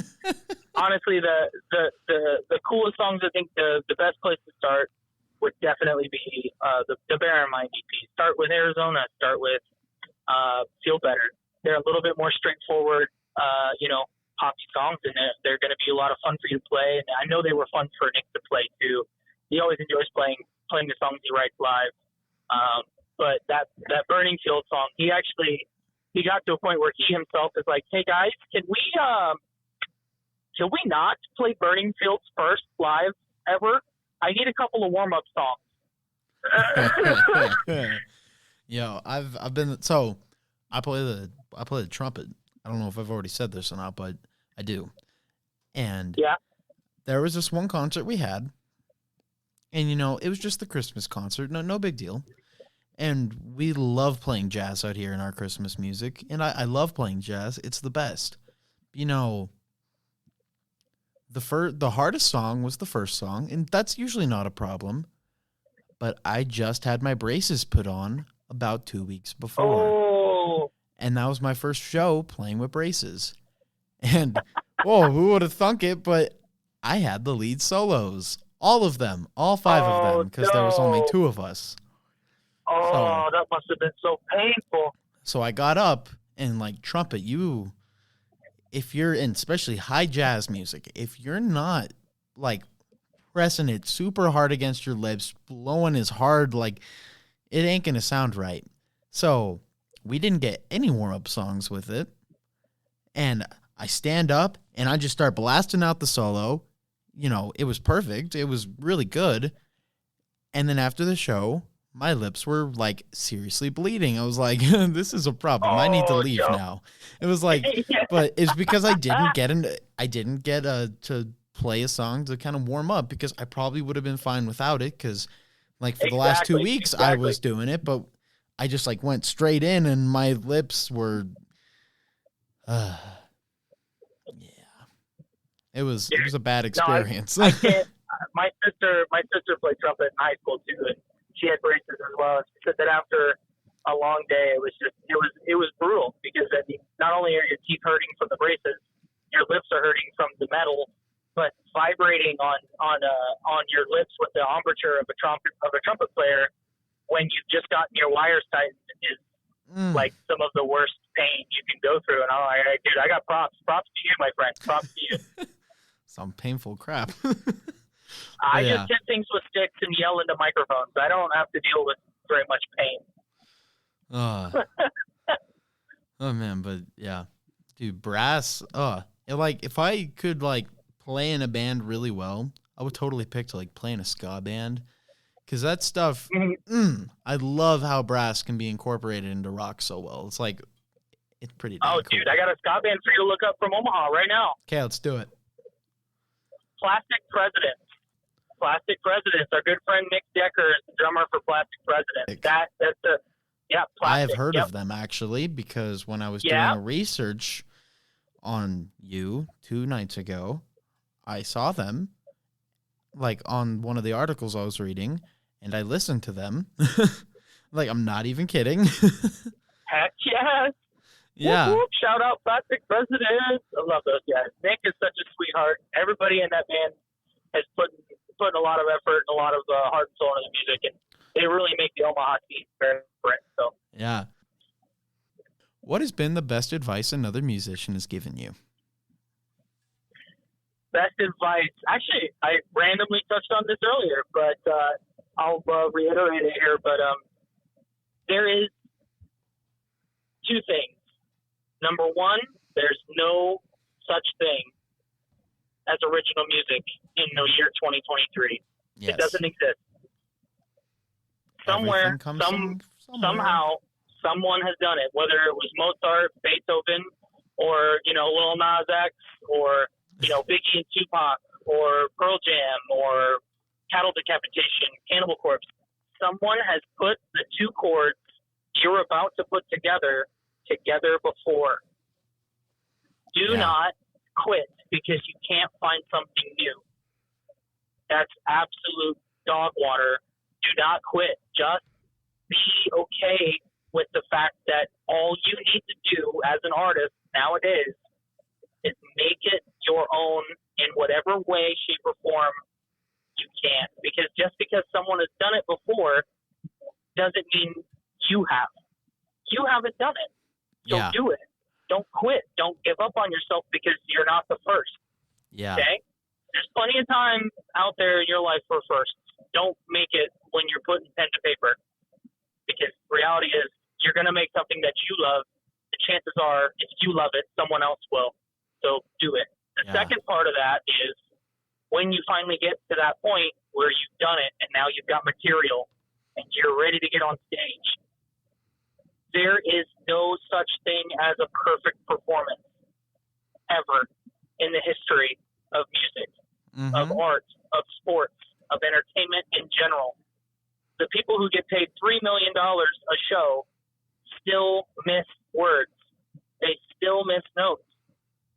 honestly, the coolest songs, I think the best place to start would definitely be the Bear in Mind EP. Start with Arizona. Start with Feel Better. they're a little bit more straightforward, poppy songs, and they're going to be a lot of fun for you to play. And I know they were fun for Nick to play too. He always enjoys playing the songs he writes live. But that Burning Field song, he got to a point where he himself is like, "Hey guys, can we not play Burning Fields first live ever? I need a couple of warm up songs." Yo, I play the trumpet. I don't know if I've already said this or not, but I do. And yeah, there was this one concert we had, and it was just the Christmas concert, no big deal. And we love playing jazz out here in our Christmas music, and I love playing jazz. It's the best. The hardest song was the first song, and that's usually not a problem. But I just had my braces put on about 2 weeks before. Oh. And that was my first show playing with braces. And, whoa, who would have thunk it? But I had the lead solos. All of them. All 5 of them. Because there was only 2 of us. Oh, that must have been so painful. So I got up and, trumpet, if you're in, especially high jazz music, if you're not, pressing it super hard against your lips, blowing as hard, it ain't going to sound right. So we didn't get any warm-up songs with it. And I stand up, and I just start blasting out the solo. It was perfect. It was really good. And then after the show, my lips were, seriously bleeding. I was like, this is a problem. I need to leave now. It was but it's because I didn't get to play a song to kind of warm up, because I probably would have been fine without it, because, for the last 2 weeks, I was doing it, but I just, went straight in, and my lips were, It was a bad experience. No, I can't. My sister played trumpet in high school, too, and she had braces as well. She said that after a long day, it was brutal, because not only are your teeth hurting from the braces, your lips are hurting from the metal, but vibrating on your lips with the embouchure of a trumpet player when you've just gotten your wires tightened is some of the worst pain you can go through. And I'm like, dude, I got props to you, my friend, props to you. Some painful crap. I just hit things with sticks and yell into microphones. I don't have to deal with very much pain. Oh man, but yeah, dude, brass. If I could play in a band really well, I would totally pick to play in a ska band, because that stuff. I love how brass can be incorporated into rock so well. It's it's pretty. Oh, cool. Dude, I got a ska band for you to look up from Omaha right now. Okay, let's do it. Plastic Presidents. Plastic Presidents. Our good friend Nick Decker is the drummer for Plastic Presidents. Plastic. I have heard of them, actually, because when I was doing a research on you 2 nights ago, I saw them on one of the articles I was reading, and I listened to them. I'm not even kidding. Heck yes. Yeah. Whoop, whoop. Shout out Plastic Presidents. I love those guys. Nick is such a sweetheart. Everybody in that band has put a lot of effort and a lot of heart and soul into the music, and they really make the Omaha scene very different. So. Yeah. What has been the best advice another musician has given you? Best advice. Actually, I randomly touched on this earlier, but I'll reiterate it here. But there is 2 things. Number 1, there's no such thing as original music in the year 2023. Yes. It doesn't exist. Somehow, someone has done it, whether it was Mozart, Beethoven, or, Lil Nas X, or, Biggie and Tupac, or Pearl Jam, or Cattle Decapitation, Cannibal Corpse. Someone has put the 2 chords you're about to put together before. Do not quit because you can't find something new. That's absolute dog water. Do not quit. Just be okay with the fact that all you need to do as an artist nowadays is make it your own in whatever way, shape, or form you can. Because just because someone has done it before doesn't mean you have. You haven't done it. So Yeah. do it. Don't quit. Don't give up on yourself because you're not the first. Yeah. Okay? There's plenty of time out there in your life for firsts. Don't make it when you're putting pen to paper, because reality is you're going to make something that you love. The chances are, if you love it, someone else will. So do it. The second part of that is when you finally get to that point where you've done it and now you've got material and you're ready to get on stage, there is no such thing as a perfect performance ever in the history of music, of art, of sports, of entertainment in general. The people who get paid $3 million a show still miss words. They still miss notes.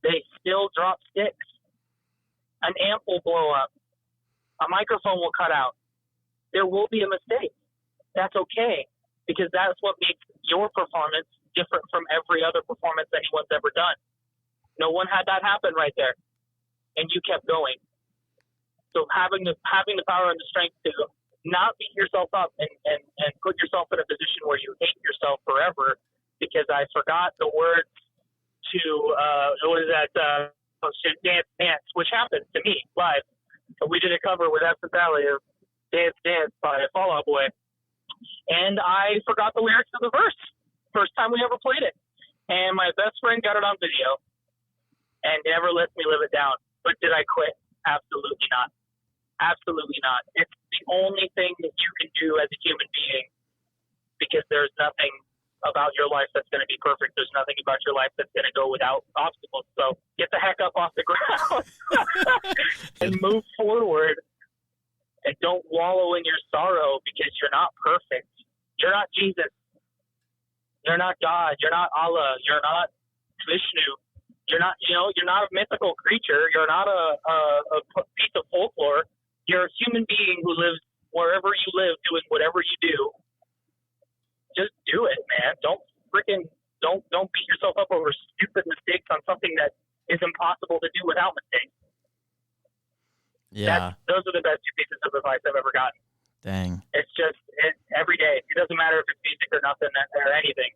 They still drop sticks. An amp will blow up. A microphone will cut out. There will be a mistake. That's okay, because that's what makes your performance different from every other performance anyone's ever done. No one had that happen right there, and you kept going. So having the power and the strength to not beat yourself up and put yourself in a position where you hate yourself forever because I forgot the words to Dance Dance, which happened to me live. So we did a cover with Absinthe Allie of Dance Dance by Fall Out Boy, and I forgot the lyrics of the verse first time we ever played it, and my best friend got it on video and never lets me live it down. But did I quit? Absolutely not. Absolutely not. It's the only thing that you can do as a human being, because there's nothing about your life that's going to be perfect. There's nothing about your life that's going to go without obstacles. So get the heck up off the ground and move forward, and don't wallow in your sorrow because you're not perfect. You're not Jesus. You're not God. You're not Allah. You're not Vishnu. You're not a mythical creature. You're not a piece of folklore. You're a human being who lives wherever you live, doing whatever you do. Just do it, man. Don't beat yourself up over stupid mistakes on something that is impossible to do without mistakes. Yeah. Those are the best two pieces of advice I've ever gotten. Dang. It's just every day. It doesn't matter if it's music or nothing or anything.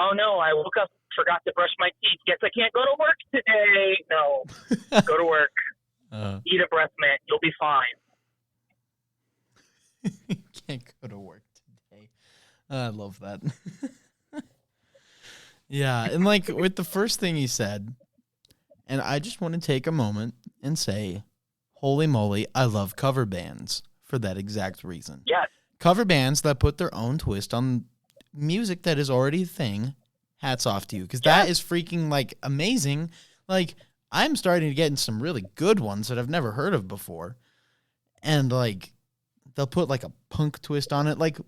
Oh no, I woke up, forgot to brush my teeth. Guess I can't go to work today. No, go to work. Eat a breath mint. You'll be fine. Can't go to work today. I love that. Yeah, and like with the first thing he said, and I just want to take a moment and say, holy moly, I love cover bands for that exact reason. Yes. Cover bands that put their own twist on music that is already a thing. Hats off to you, because that is freaking like amazing. Like, I'm starting to get in some really good ones that I've never heard of before, and like they'll put like a punk twist on it. Like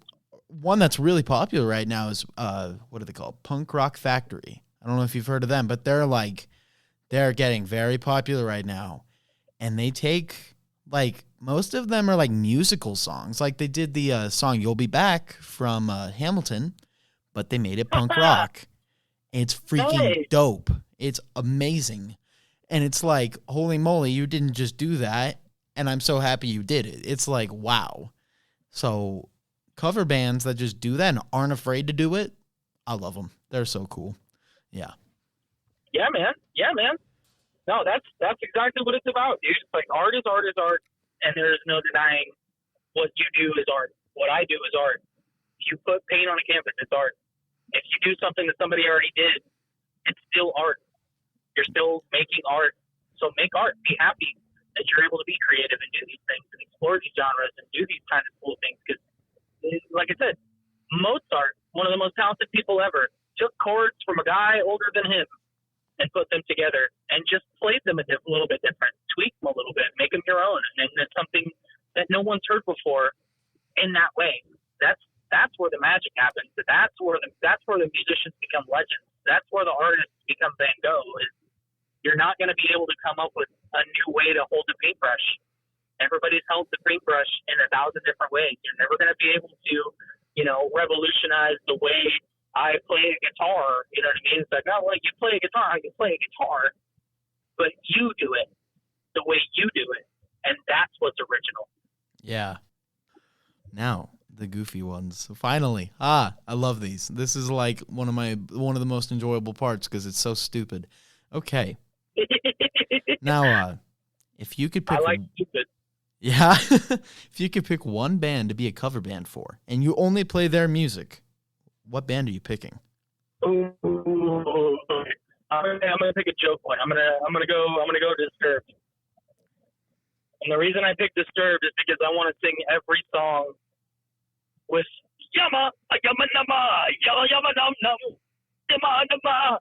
one that's really popular right now is what are they called? Punk Rock Factory. I don't know if you've heard of them, but they're getting very popular right now, and they take like most of them are like musical songs. Like they did the song "You'll Be Back" from Hamilton, but they made it punk rock. It's freaking dope. It's amazing. And it's like, holy moly, you didn't just do that, and I'm so happy you did it. It's like, wow. So cover bands that just do that and aren't afraid to do it, I love them. They're so cool. Yeah. Yeah, man. No, that's exactly what it's about, dude. It's like art is art is art, and there's no denying what you do is art. What I do is art. If you put paint on a canvas, it's art. If you do something that somebody already did, it's still art. You're still making art. So make art. Be happy that you're able to be creative and do these things and explore these genres and do these kind of cool things. Because, like I said, Mozart, one of the most talented people ever, took chords from a guy older than him and put them together and just played them a little bit different, tweaked them a little bit, make them your own. And it's something that no one's heard before in that way. That's where the magic happens. That's where the musicians become legends. That's where the artists become Van Gogh. Is you're not going to be able to come up with a new way to hold the paintbrush. Everybody's held the paintbrush in 1,000 different ways. You're never going to be able to, revolutionize the way I play a guitar. You know what I mean? It's like, no, well, you play a guitar, I can play a guitar, but you do it the way you do it, and that's what's original. Yeah. Now, The goofy ones. Finally. I love these. This is like one of the most enjoyable parts because it's so stupid. Okay. Now, if you could pick, I like stupid. yeah, if you could pick one band to be a cover band for, and you only play their music, what band are you picking? Ooh. I'm gonna pick a joke one. I'm gonna go Disturbed. And the reason I picked Disturbed is because I want to sing every song with yama yama nama yama yama num num yama nama.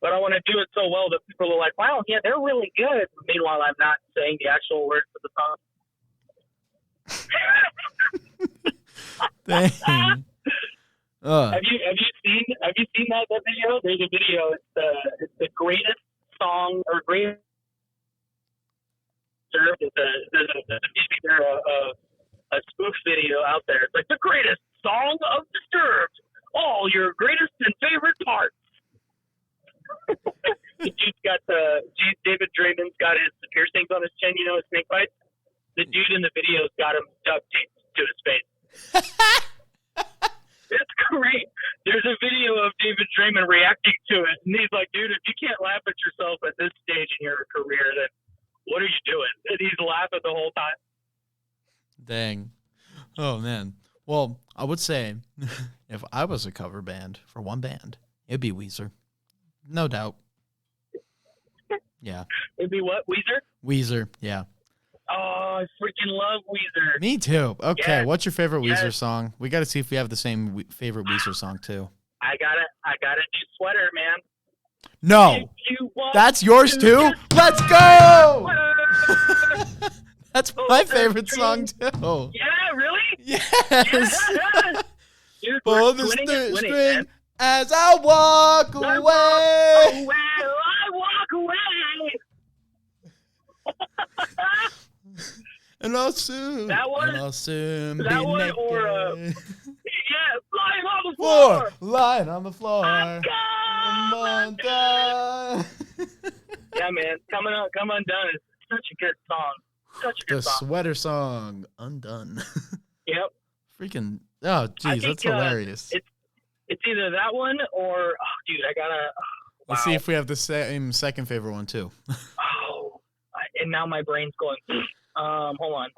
But I want to do it so well that people are like, wow, yeah, they're really good. Meanwhile, I'm not saying the actual words of the song. Dang. Have you seen that video? There's a video. It's the greatest song or greatest. There's a spoof video out there. It's like the greatest song of Disturbed. All your greatest and favorite parts. David Draymond's got his piercings on his chin, his snake bites. The dude in the video's got him duct taped to his face. It's great. There's a video of David Draymond reacting to it, and he's like, dude, if you can't laugh at yourself at this stage in your career, then what are you doing? And he's laughing the whole time. Dang. Oh, man. Well, I would say if I was a cover band for one band, it'd be Weezer. No doubt. Yeah. It'd be what? Weezer? Weezer, yeah. Oh, I freaking love Weezer. Me too. Okay, Yes. What's your favorite Weezer Yes. song? We got to see if we have the same favorite Weezer song, too. I gotta do Sweater, man. No. If you want That's yours, to too? get Let's go! Sweater. That's my favorite song, too. Yeah, really? Yes. Dude, Pull we're the winning string man. as I walk I away. walk away. And I'll soon That one? be That one naked. or, Yeah, lying on the floor. Lying on the floor. I'm I'm gone. undone. Yeah, man. Come Undone is such a good song. Such a The good song. sweater song, Undone. Yep. Freaking, oh, I jeez, think, that's hilarious. It's either that one or, dude, I gotta. Let's wow. see if we have the same second favorite one, too. And now my brain's going. Hold on.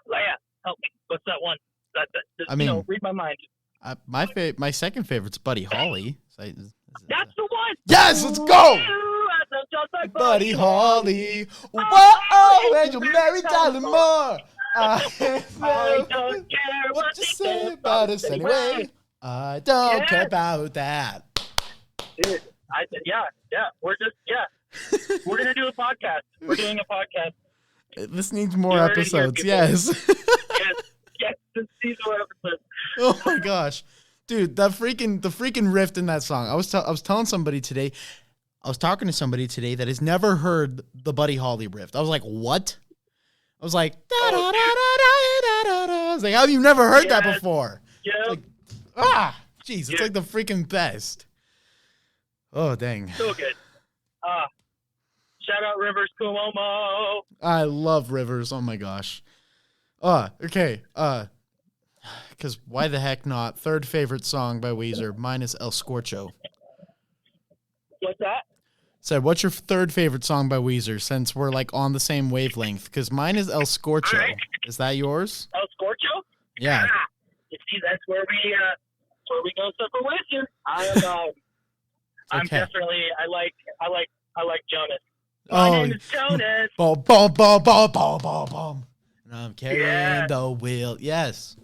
Leia, help me. What's that one? I mean, read my mind. My second favorite's Buddy Holly. That's the one. Yes, let's go! Just like Buddy Holly. Whoa, and you'll marry Tyler Moore. I don't care What you say about us anyway? I don't care about that. Dude, yeah. We're gonna do a podcast. We're doing a podcast. This needs more You heard it here, episodes. people. Yes. Yes, these are episodes. Oh my gosh, dude, the freaking riff in that song. I was telling somebody today. I was talking to somebody today that has never heard the Buddy Holly riff. I was like, what? I was like, da da da da da da da. I was like, how have you never heard that Yes. before? Yeah. Like, jeez, it's Yeah. like the freaking best. Oh dang. So good. Shout out Rivers Cuomo. I love Rivers. Oh my gosh. Okay. Because why the heck not? Third favorite song by Weezer. Mine is El Scorcho. What's that? Said, what's your third favorite song by Weezer? Since we're like on the same wavelength. Because mine is El Scorcho. All right. Is that yours? El Scorcho? Yeah. You see, that's where we go separate ways here. I'm Okay. definitely. I like Jonas. My name is Jonas. Boom, boom, boom, boom, boom, boom, boom. And I'm carrying Yeah. the wheel. Yes.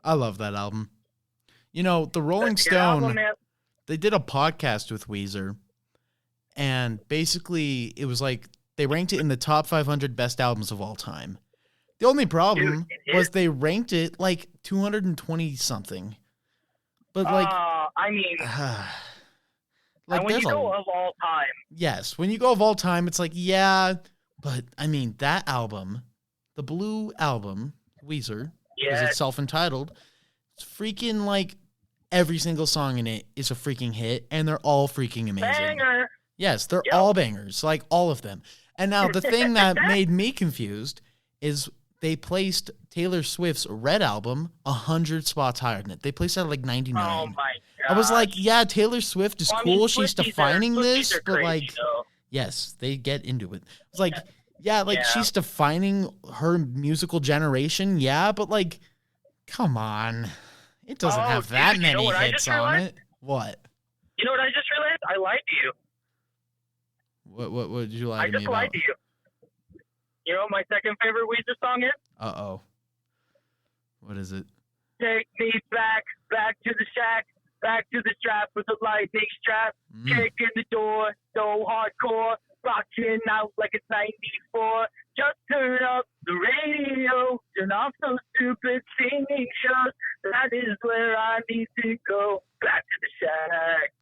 I love that album. The Rolling That's a good album, Stone, man. they did a podcast with Weezer, and basically it was like they ranked it in the top 500 best albums of all time. The only problem Dude, it was is. they ranked it like 220 something. But like, I mean, like when there's you go of all time, yes, when you go of all time, it's like, yeah, but I mean that album, the Blue album, Weezer, because yeah, it's self-entitled, it's freaking like every single song in it is a freaking hit, and they're all freaking amazing. banger. Yes, they're Yep. all bangers, like all of them. And now the thing that made me confused is they placed Taylor Swift's Red album 100 spots higher than it. They placed it at like 99. Oh my god! I was like, yeah, Taylor Swift is Well, I cool. mean, She's Swifties defining Swifties this, are but crazy, like, though. yes, they get into it. It's like, yeah, like Yeah. she's defining her musical generation, yeah, but like, come on, it doesn't Oh, have that dude, you know many what I hits just on realized? it. What? You know what I just realized? I lied to you. What did you lie I to just me lied about? to you. You know what my second favorite Weezer song is? Uh-oh. What is it? Take me back to the shack, back to the strap with the lightning strap. Kick in the door, so hardcore, rocking out like it's 94. Just turn up the radio, turn off those stupid singing shows. That is where I need to go, back to the shack.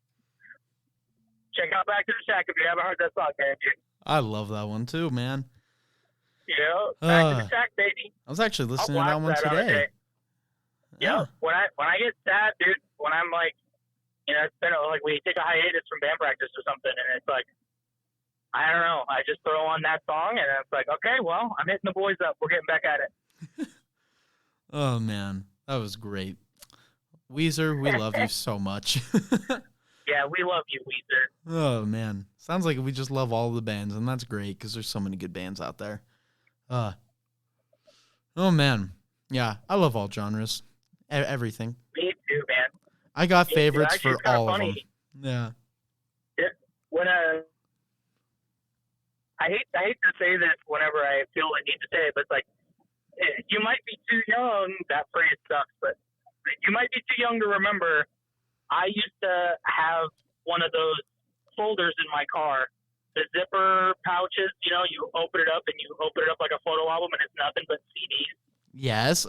Check out Back to the Shack if you haven't heard that song, man, dude. I love that one too, man. You know, Back to the Shack, baby. I was actually I'll listening to that one blast that on a today. day. Yeah, when I get sad, dude, when I'm like, you know, it's been like we take a hiatus from band practice or something, and it's like, I don't know, I just throw on that song, and it's like, okay, well, I'm hitting the boys up. We're getting back at it. Oh man, that was great. Weezer, we love you so much. Yeah, we love you, Weezer. Oh man, sounds like we just love all the bands, and that's great because there's so many good bands out there. Oh man, yeah, I love all genres, everything. Me too, man. I got Me too. favorites Actually, for it's kinda all funny. of them. Yeah. When I hate to say this whenever I feel I need to say it, but it's like, you might be too young. That phrase sucks, but you might be too young to remember. I used to have one of those folders in my car, the zipper pouches. You know, you open it up and you open it up like a photo album, and it's nothing but CDs. Yes.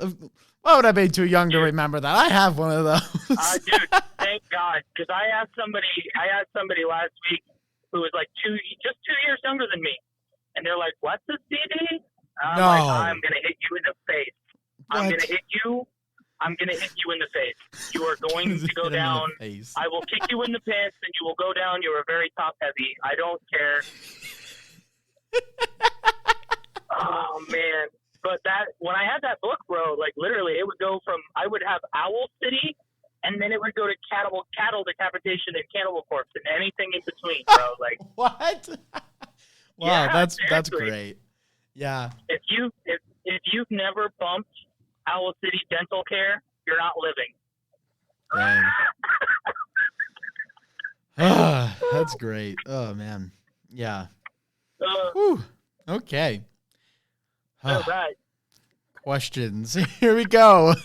Why would I be too young to remember that? I have one of those. Dude, thank God, because I asked somebody last week who was like just 2 years younger than me, and they're like, "What's a CD?" I'm No. like, "I'm gonna hit you in the face. I'm What? gonna hit you. I'm gonna hit you in the face. You are going to go Hit him in the down. face. I will kick you in the pants, and you will go down. You are very top heavy. I don't care." Oh man. But when I had that book, bro, like literally, it would go from, I would have Owl City, and then it would go to cattle decapitation and Cannibal Corpse, and anything in between, bro. Like, What? Wow, Yeah, that's seriously. great. Yeah. if you've never bumped Owl City Dental Care, you're not living. Dang. Ah, that's great. Oh man. Yeah. Whew. Okay. All right. Questions. Here we go.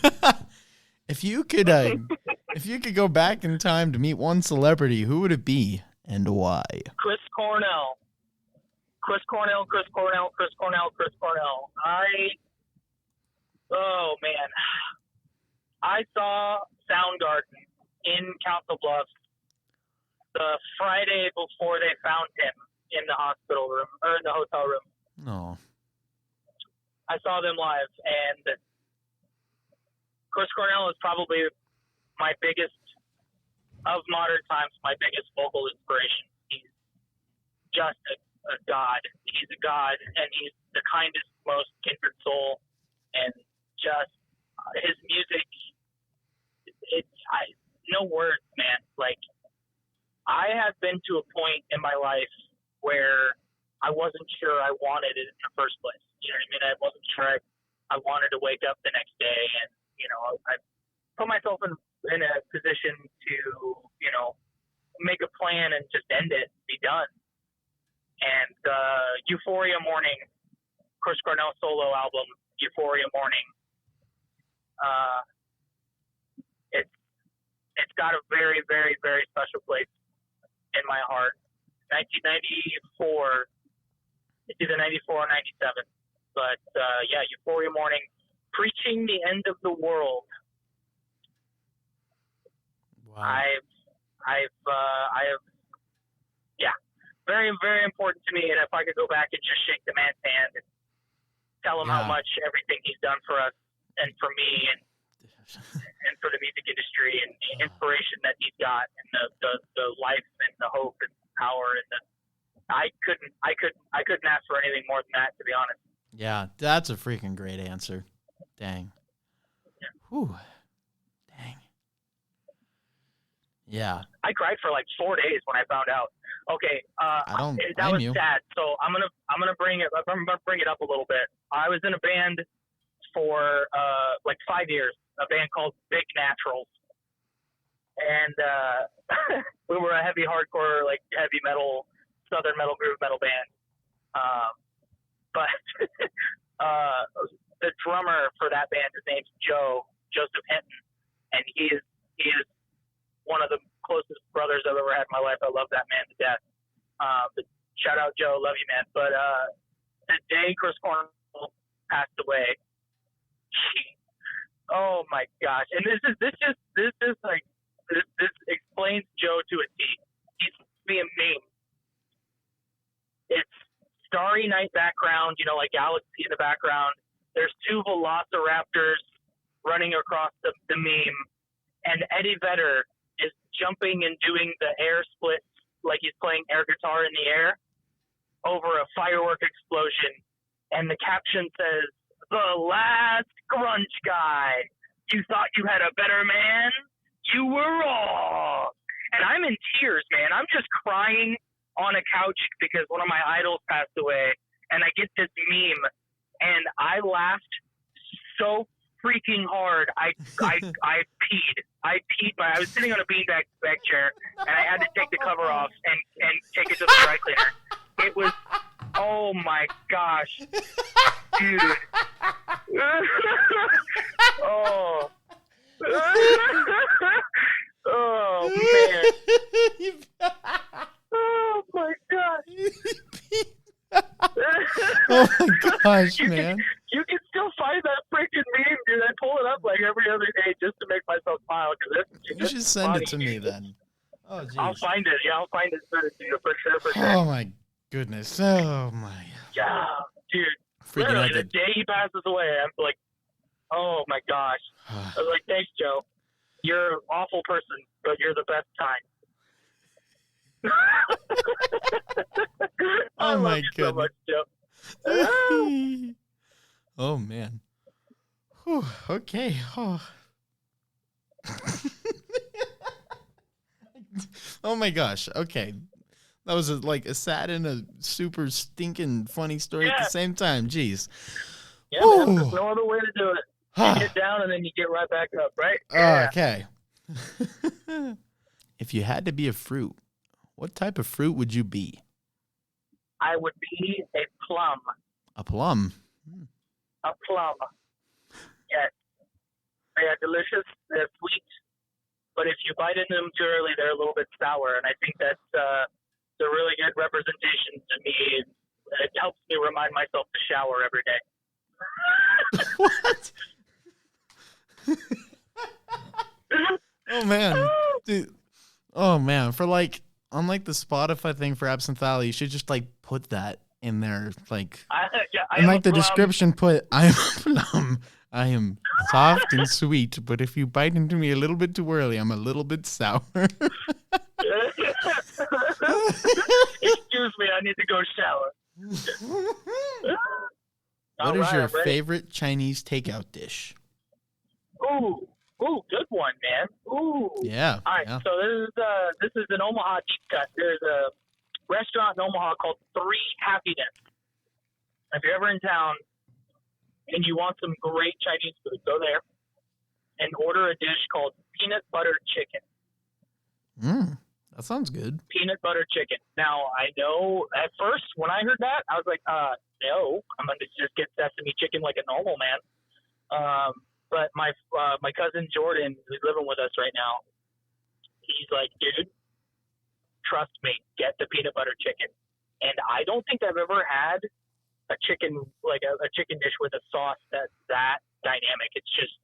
If you could go back in time to meet one celebrity, who would it be and why? Chris Cornell. Oh man, I saw Soundgarden in Council Bluffs the Friday before they found him in the hospital room or in the hotel room. Oh. I saw them live, and Chris Cornell is probably my biggest of modern times, my biggest vocal inspiration. He's just a god. He's a god, and he's the kindest, most kindred soul, and just his music. No words, man. Like, I have been to a point in my life where I wasn't sure I wanted it in the first place. You know what I mean? I wasn't sure I wanted to wake up the next day, and you know, I put myself in a position to, you know, make a plan and just end it, be done. And Euphoria Morning, Chris Cornell solo album, Euphoria Morning. It's got a very, very, very special place in my heart. 1994. It's either 94 or 97. But yeah, Euphoria Morning, preaching the end of the world. Wow. I have, yeah, very, very important to me. And if I could go back and just shake the man's hand and tell him how much everything he's done for us and for me and for the music industry and the inspiration that he's got and the life and the hope and power, and I couldn't ask for anything more than that, to be honest. Yeah, that's a freaking great answer. Dang. Whew. Dang. Yeah. I cried for like 4 days when I found out. Okay, I don't that was blame you. sad. So I'm gonna bring it up a little bit. I was in a band for like 5 years, a band called Big Naturals, and we were a heavy hardcore, like heavy metal, southern metal, groove metal band. But the drummer for that band, his name's Joseph Hinton, and he is one of the closest brothers I've ever had in my life. I love that man to death. But shout out Joe, love you, man. But the day Chris Cornell passed away, oh my gosh! And this explains Joe to a T. He's being mean. It's Starry Night background, like galaxy in the background. There's two velociraptors running across the meme, and Eddie Vedder is jumping and doing the air splits like he's playing air guitar in the air over a firework explosion. And the caption says, "The last grunge guy. You thought you had a better man? You were wrong." And I'm in tears, man. I'm just crying on a couch because one of my idols passed away. And I get this meme, and I laughed so freaking hard. I peed. I was sitting on a beanbag chair, and I had to take the cover off and take it to the dry cleaner. It was, oh my gosh, dude. Oh. Oh man. Oh my gosh. Oh my gosh, man. You can still find that freaking meme, dude. I pull it up like every other day just to make myself smile. You should send it to me then. Oh, geez. I'll find it. Yeah, I'll find it and send it to you for sure. Oh my goodness. Oh my. Yeah, dude. Literally, the day he passes away, I'm like, oh my gosh. I was like, thanks, Joe. You're an awful person, but you're the best kind. Oh my goodness. So much, Joe. Oh man. Whew, okay. Oh. Oh my gosh. Okay. That was a sad and a super stinking funny story at the same time. Jeez. Yeah, man. There's no other way to do it. You get down and then you get right back up, right? Yeah. Okay. If you had to be a fruit, what type of fruit would you be? I would be a plum. A plum? A plum. Yes. They are delicious. They're sweet. But if you bite into them too early, they're a little bit sour. And I think that's a really good representation to me. It helps me remind myself to shower every day. What? Oh, man. Dude. Oh, man. On the Spotify thing for Absinthe Allie, you should just put that in there. In the description, put, "I am a plum. I am soft and sweet, but if you bite into me a little bit too early, I'm a little bit sour." Excuse me, I need to go shower. What is your favorite Chinese takeout dish? Ooh, good one, man. Ooh. Yeah. All right, yeah. so this is an Omaha deep cut. There's a restaurant in Omaha called Three Happiness. If you're ever in town and you want some great Chinese food, go there and order a dish called peanut butter chicken. That sounds good. Peanut butter chicken. Now, I know at first when I heard that, I was like, no, I'm going to just get sesame chicken like a normal man. But my cousin Jordan, who's living with us right now, he's like, dude, trust me, get the peanut butter chicken. And I don't think I've ever had a chicken, like a chicken dish with a sauce that's that dynamic. It's just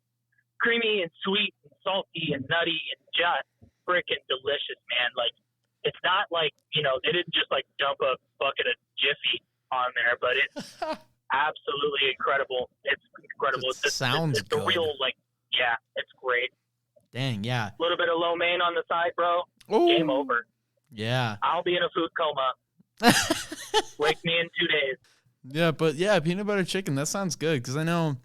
creamy and sweet and salty and nutty and just freaking delicious, man. Like, it's not like, they didn't just dump a bucket of Jiffy on there, but it's absolutely incredible. It's incredible. Sounds it's the good. real, it's great. Dang, yeah. A little bit of lo mein on the side, bro. Ooh. Game over. Yeah. I'll be in a food coma. Wake me in 2 days. Yeah, but yeah, peanut butter chicken, that sounds good because I know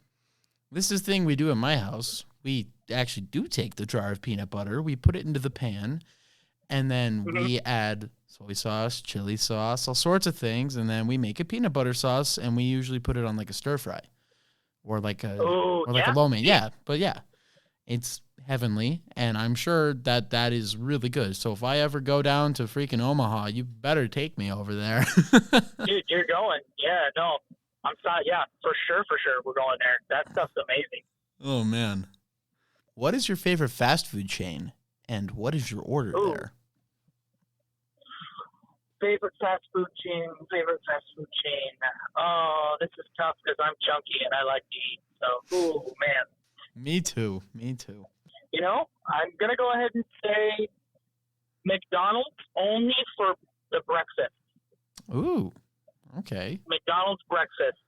this is the thing we do in my house. We actually do take the jar of peanut butter, we put it into the pan, and then we add soy sauce, chili sauce, all sorts of things, and then we make a peanut butter sauce, and we usually put it on like a stir fry or like a a lo mein. Yeah, but yeah, it's heavenly, and I'm sure that is really good. So if I ever go down to freaking Omaha, you better take me over there. Dude, you're going. Yeah, no. I'm sorry. Yeah, for sure, we're going there. That stuff's amazing. Oh, man. What is your favorite fast food chain, and what is your order there? Favorite fast food chain. Oh, this is tough because I'm chunky and I like to eat. So, man. Me too. You know, I'm going to go ahead and say McDonald's only for the breakfast. Ooh, okay. McDonald's breakfast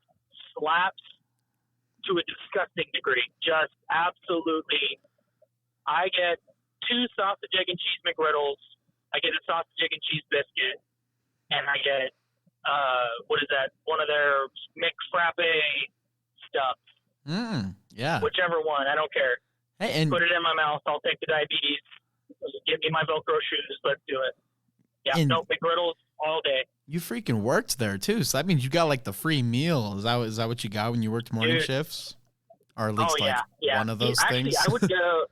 slaps to a disgusting degree. Just absolutely. I get 2 sausage, egg, and cheese McGriddles. I get a sausage, egg, and cheese biscuit. And I get, what is that? One of their McFrappe stuff. Yeah. Whichever one. I don't care. Hey, and put it in my mouth. I'll take the diabetes. Give me my Velcro shoes. Let's do it. Yeah, McGriddles all day. You freaking worked there too, so that means you got like the free meal. Is that what you got when you worked morning shifts, or at least one of those things? Actually, I would go.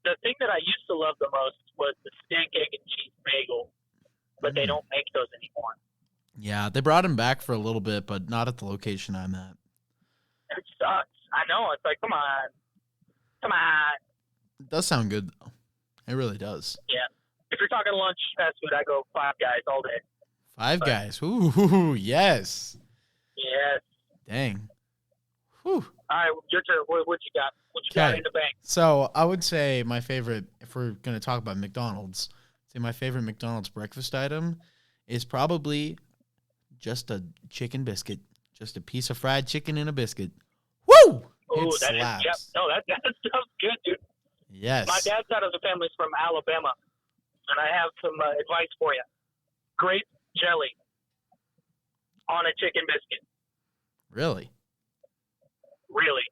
The thing that I used to love the most was the steak, egg, and cheese bagel, but they don't make those anymore. Yeah, they brought them back for a little bit, but not at the location I'm at. It sucks. I know. It's like, come on. It does sound good though. It really does. Yeah. If you're talking lunch fast food, I go Five Guys all day. Five Guys. Ooh, yes. Yes. Dang. Whew. All right, your turn. What you got? What you got in the bank? So I would say my favorite, if we're going to talk about McDonald's, my favorite McDonald's breakfast item is probably just a chicken biscuit. Just a piece of fried chicken and a biscuit. Woo! Oh, that is, that sounds good, dude. Yes. My dad's side of the family's from Alabama, and I have some advice for you. Grape jelly on a chicken biscuit. Really? Really.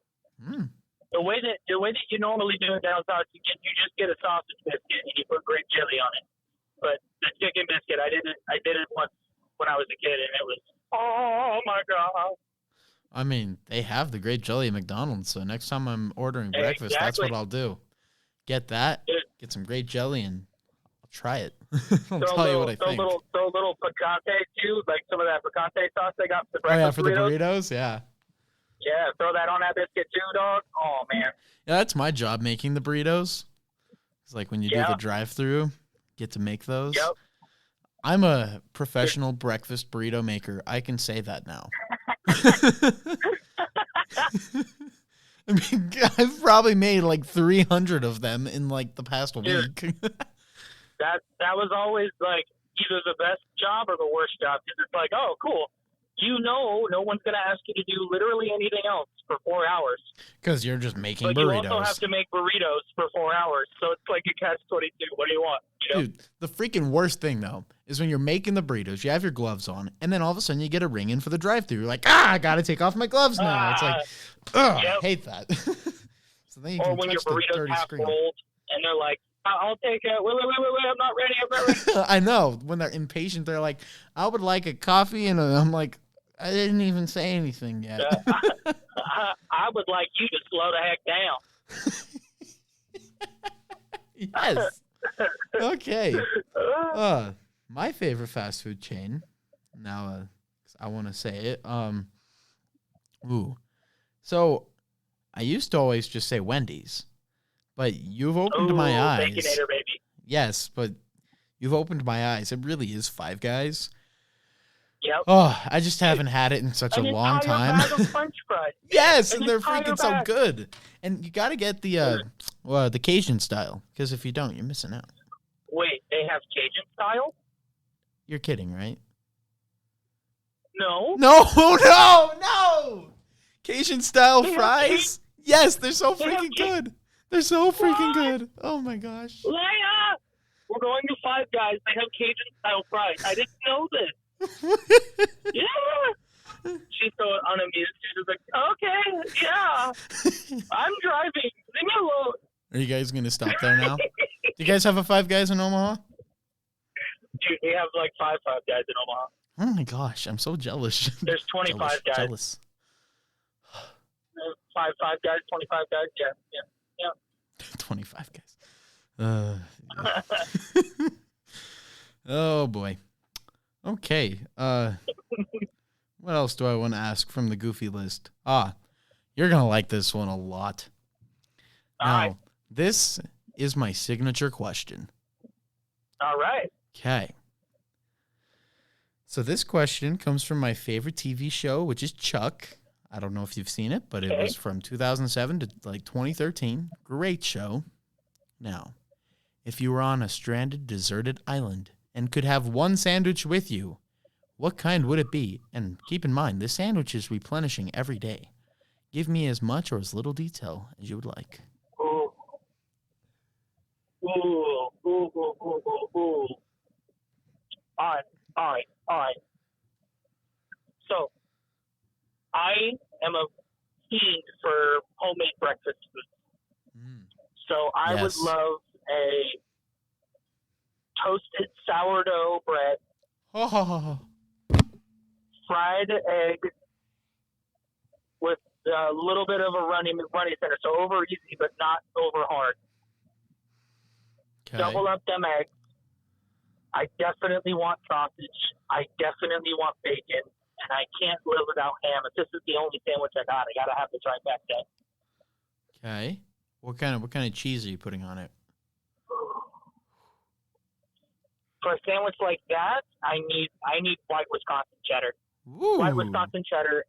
The way that you normally do it down south, you just get a sausage biscuit and you put grape jelly on it. But the chicken biscuit, I did it once when I was a kid, and it was, oh my god. I mean, they have the grape jelly at McDonald's, so next time I'm ordering breakfast, that's what I'll do. Get that, get some grape jelly, and I'll try it. I'll tell you what I think. Throw a little picante, too, like some of that picante sauce they got for the breakfast. Oh, yeah, for the burritos? Yeah. Yeah, throw that on that biscuit, too, dog. Oh, man. Yeah, that's my job, making the burritos. It's like when you do the drive-thru, get to make those. Yep. I'm a professional breakfast burrito maker. I can say that now. I mean, I've probably made like 300 of them in like the past week. that was always like either the best job or the worst job, because it's like, oh, cool. No one's going to ask you to do literally anything else for 4 hours. Because you're just making but burritos. You also have to make burritos for 4 hours, so it's like a catch-22. What do you want? You know? Dude, the freaking worst thing, though, is when you're making the burritos, you have your gloves on, and then all of a sudden you get a ring in for the drive-thru. You're like, I got to take off my gloves now. It's like, I hate that. So then you or can when touch your the burritos dirty half screen. rolled, and they're like, I'll take it. Wait, I'm not ready. I know. When they're impatient, they're like, I would like a coffee, and I'm like, I didn't even say anything yet. I would like you to slow the heck down. Yes. Okay. My favorite fast food chain. Now, I want to say it. So, I used to always just say Wendy's, but you've opened my eyes. Baconator, baby. Yes, but you've opened my eyes. It really is Five Guys. Yep. Oh, I just haven't had it in such a long time. French fries. Yes, and they're freaking so good. And you got to get the Cajun style, because if you don't, you're missing out. Wait, they have Cajun style? You're kidding, right? No. No. Cajun style fries? Yes, they're so freaking good. They're so freaking good. Oh my gosh. Leia! We're going to Five Guys. They have Cajun-style fries. I didn't know this. Yeah. She's so unamused. She's just like, okay, yeah. I'm driving. Leave me alone. Are you guys going to stop there now? Do you guys have a Five Guys in Omaha? Dude, we have like Five Guys in Omaha. Oh my gosh, I'm so jealous. There's 25 guys. Jealous. 5 guys, 25 guys. Yeah. 25 guys. Oh boy. Okay. What else do I want to ask from the goofy list? You're gonna like this one a lot. Now, this is my signature question. All right. Okay. So this question comes from my favorite TV show, which is Chuck. I don't know if you've seen it, but it was from 2007 to like 2013. Great show. Now, if you were on a stranded, deserted island and could have one sandwich with you, what kind would it be? And keep in mind, this sandwich is replenishing every day. Give me as much or as little detail as you would like. Ooh. All right. So, I am a fiend for homemade breakfast food. So I would love a toasted sourdough bread, fried egg with a little bit of a runny center, so over easy but not over hard. Okay. Double up them eggs. I definitely want sausage. I definitely want bacon. And I can't live without ham. If this is the only sandwich I gotta have the trifecta. Okay. What kind of cheese are you putting on it? For a sandwich like that, I need white Wisconsin cheddar. Ooh. White Wisconsin cheddar,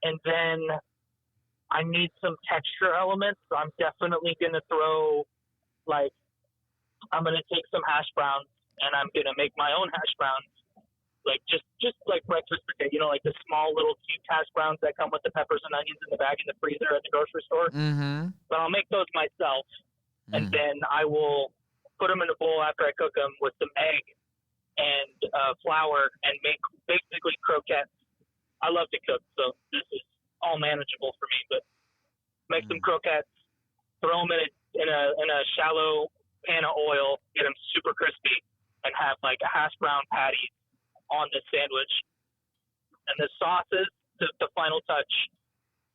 and then I need some texture elements. So I'm definitely gonna throw, I'm gonna take some hash browns and I'm gonna make my own hash browns. Like just like breakfast potato, like the small little cute hash browns that come with the peppers and onions in the bag in the freezer at the grocery store. Mm-hmm. But I'll make those myself, and then I will put them in a bowl after I cook them with some egg and flour and make basically croquettes. I love to cook, so this is all manageable for me. But make some croquettes, throw them in a shallow pan of oil, get them super crispy, and have like a hash brown patty on the sandwich. And the sauces, the final touch,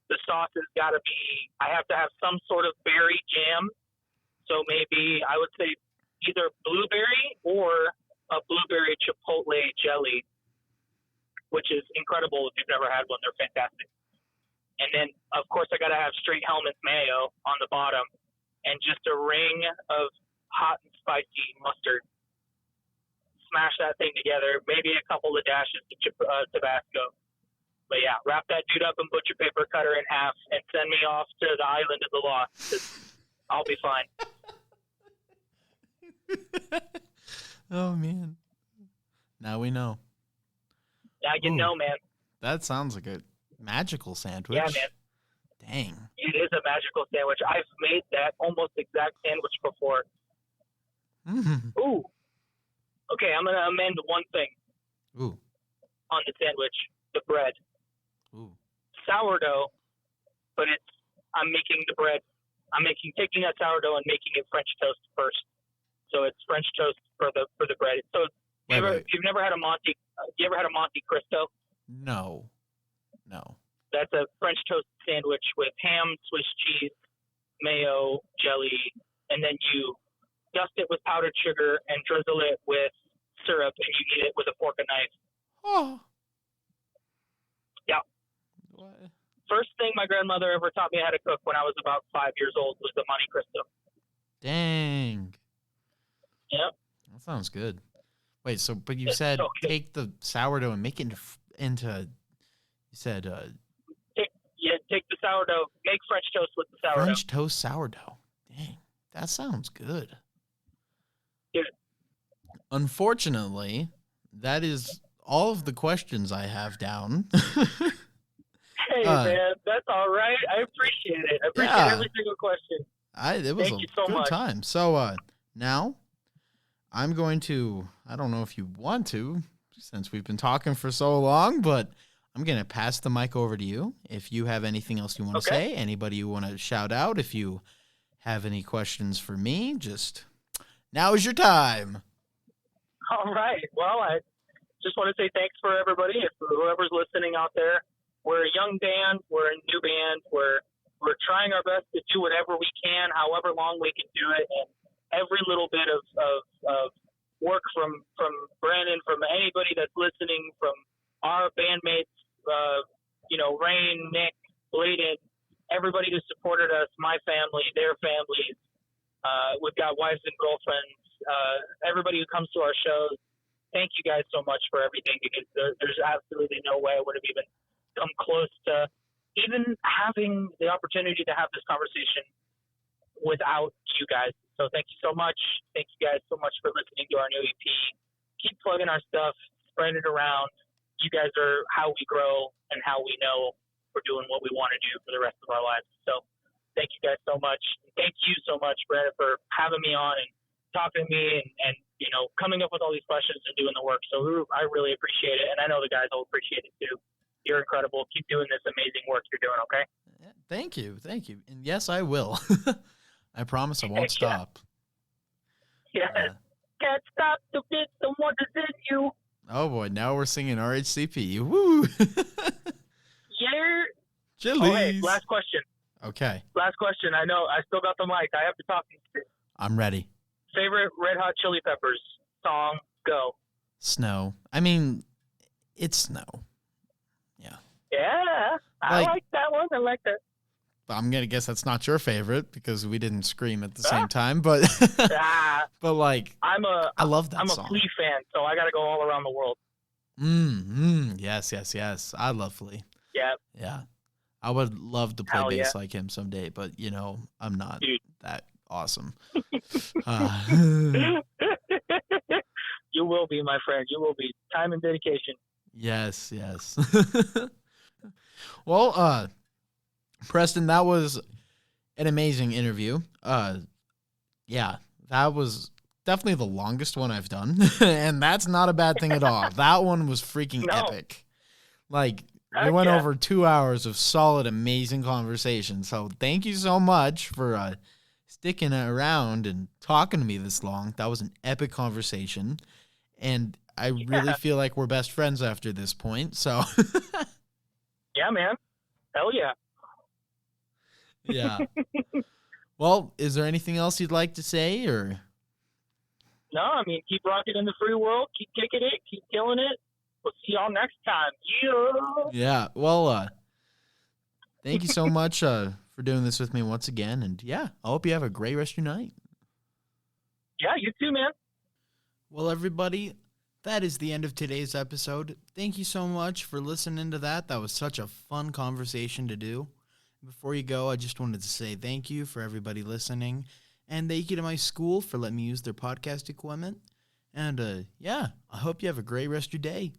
the sauce has got to be, I have to have some sort of berry jam. So maybe I would say either blueberry or a blueberry chipotle jelly, which is incredible if you've never had one. They're fantastic. And then, of course, I got to have straight Hellmann's mayo on the bottom and just a ring of hot and spicy mustard. Smash that thing together, maybe a couple of dashes of Tabasco. But yeah, wrap that dude up and butcher paper cutter in half and send me off to the island of the lost. I'll be fine. Oh, man. Now we know. Yeah, you know, man. That sounds like a magical sandwich. Yeah, man. Dang. It is a magical sandwich. I've made that almost exact sandwich before. Mm-hmm. Ooh. Okay, I'm going to amend one thing. Ooh. On the sandwich, the bread. Ooh. Sourdough, but I'm making the bread. Taking that sourdough and making it French toast first. So it's French toast for the bread. So you've never had a Monte? You ever had a Monte Cristo? No. That's a French toast sandwich with ham, Swiss cheese, mayo, jelly, and then you dust it with powdered sugar and drizzle it with syrup, and you eat it with a fork and knife. Oh. Yeah. What? First thing my grandmother ever taught me how to cook when I was about 5 years old was the Monte Cristo. Dang. Yep. That sounds good. Wait, but you said so take the sourdough and make it into you said take the sourdough, make French toast with the sourdough. French toast sourdough. Dang. That sounds good. Yeah. Unfortunately, that is all of the questions I have down. Hey, man, that's all right. I appreciate it. I appreciate every single question. It was Thank you so good much. time. So now I'm going to, I don't know if you want to, since we've been talking for so long, but I'm going to pass the mic over to you. If you have anything else you want to say, anybody you want to shout out, if you have any questions for me, just now is your time. All right. Well, I just want to say thanks for everybody. If whoever's listening out there, we're a young band. We're a new band. We're trying our best to do whatever we can, however long we can do it. And every little bit of work from Brandon, from anybody that's listening, from our bandmates, Rain, Nick, Bladen, everybody who supported us, my family, their families. We've got wives and girlfriends. Everybody who comes to our shows, thank you guys so much for everything, because there's absolutely no way I would have even come close to even having the opportunity to have this conversation without you guys. So thank you so much. Thank you guys so much for listening to our new EP. Keep plugging our stuff, spread it around. You guys are how we grow and how we know we're doing what we want to do for the rest of our lives. So thank you guys so much. Thank you so much, Brandon, for having me on and talking to me and coming up with all these questions and doing the work. So I really appreciate it, and I know the guys will appreciate it too. You're incredible. Keep doing this amazing work you're doing, okay? Thank you. And yes, I will. I promise I won't stop. Yes. Can't stop to get the wonders in you. Oh, boy. Now we're singing RHCP. Woo! Yeah. Chilies. Oh, hey, last question. Okay. Last question. I know. I still got the mic. I have to talk to you. I'm ready. Favorite Red Hot Chili Peppers song? Go. Snow. I mean, it's Snow. Yeah. Yeah. I like that one. I like that. I'm going to guess that's not your favorite because we didn't scream at the same time, but but like I love that song. I'm a Flea fan, so I got to go all around the world. Yes. I love Flea. Yeah. Yeah. I would love to play bass like him someday, but I'm not that awesome. You will be, my friend. You will be. Time and dedication. Yes. Well, Preston, that was an amazing interview. Yeah, that was definitely the longest one I've done, and that's not a bad thing at all. That one was freaking epic. Like, we went over 2 hours of solid, amazing conversation. So thank you so much for sticking around and talking to me this long. That was an epic conversation, and I really feel like we're best friends after this point. So yeah, man. Hell yeah. Yeah. Well, is there anything else you'd like to say, or? No, I mean, keep rocking in the free world, keep kicking it, keep killing it. We'll see y'all next time. Yeah. Well, thank you so much for doing this with me once again, and I hope you have a great rest of your night. Yeah, you too, man. Well, everybody, that is the end of today's episode. Thank you so much for listening to that. That was such a fun conversation to do. Before you go, I just wanted to say thank you for everybody listening, and thank you to my school for letting me use their podcast equipment. And, I hope you have a great rest of your day.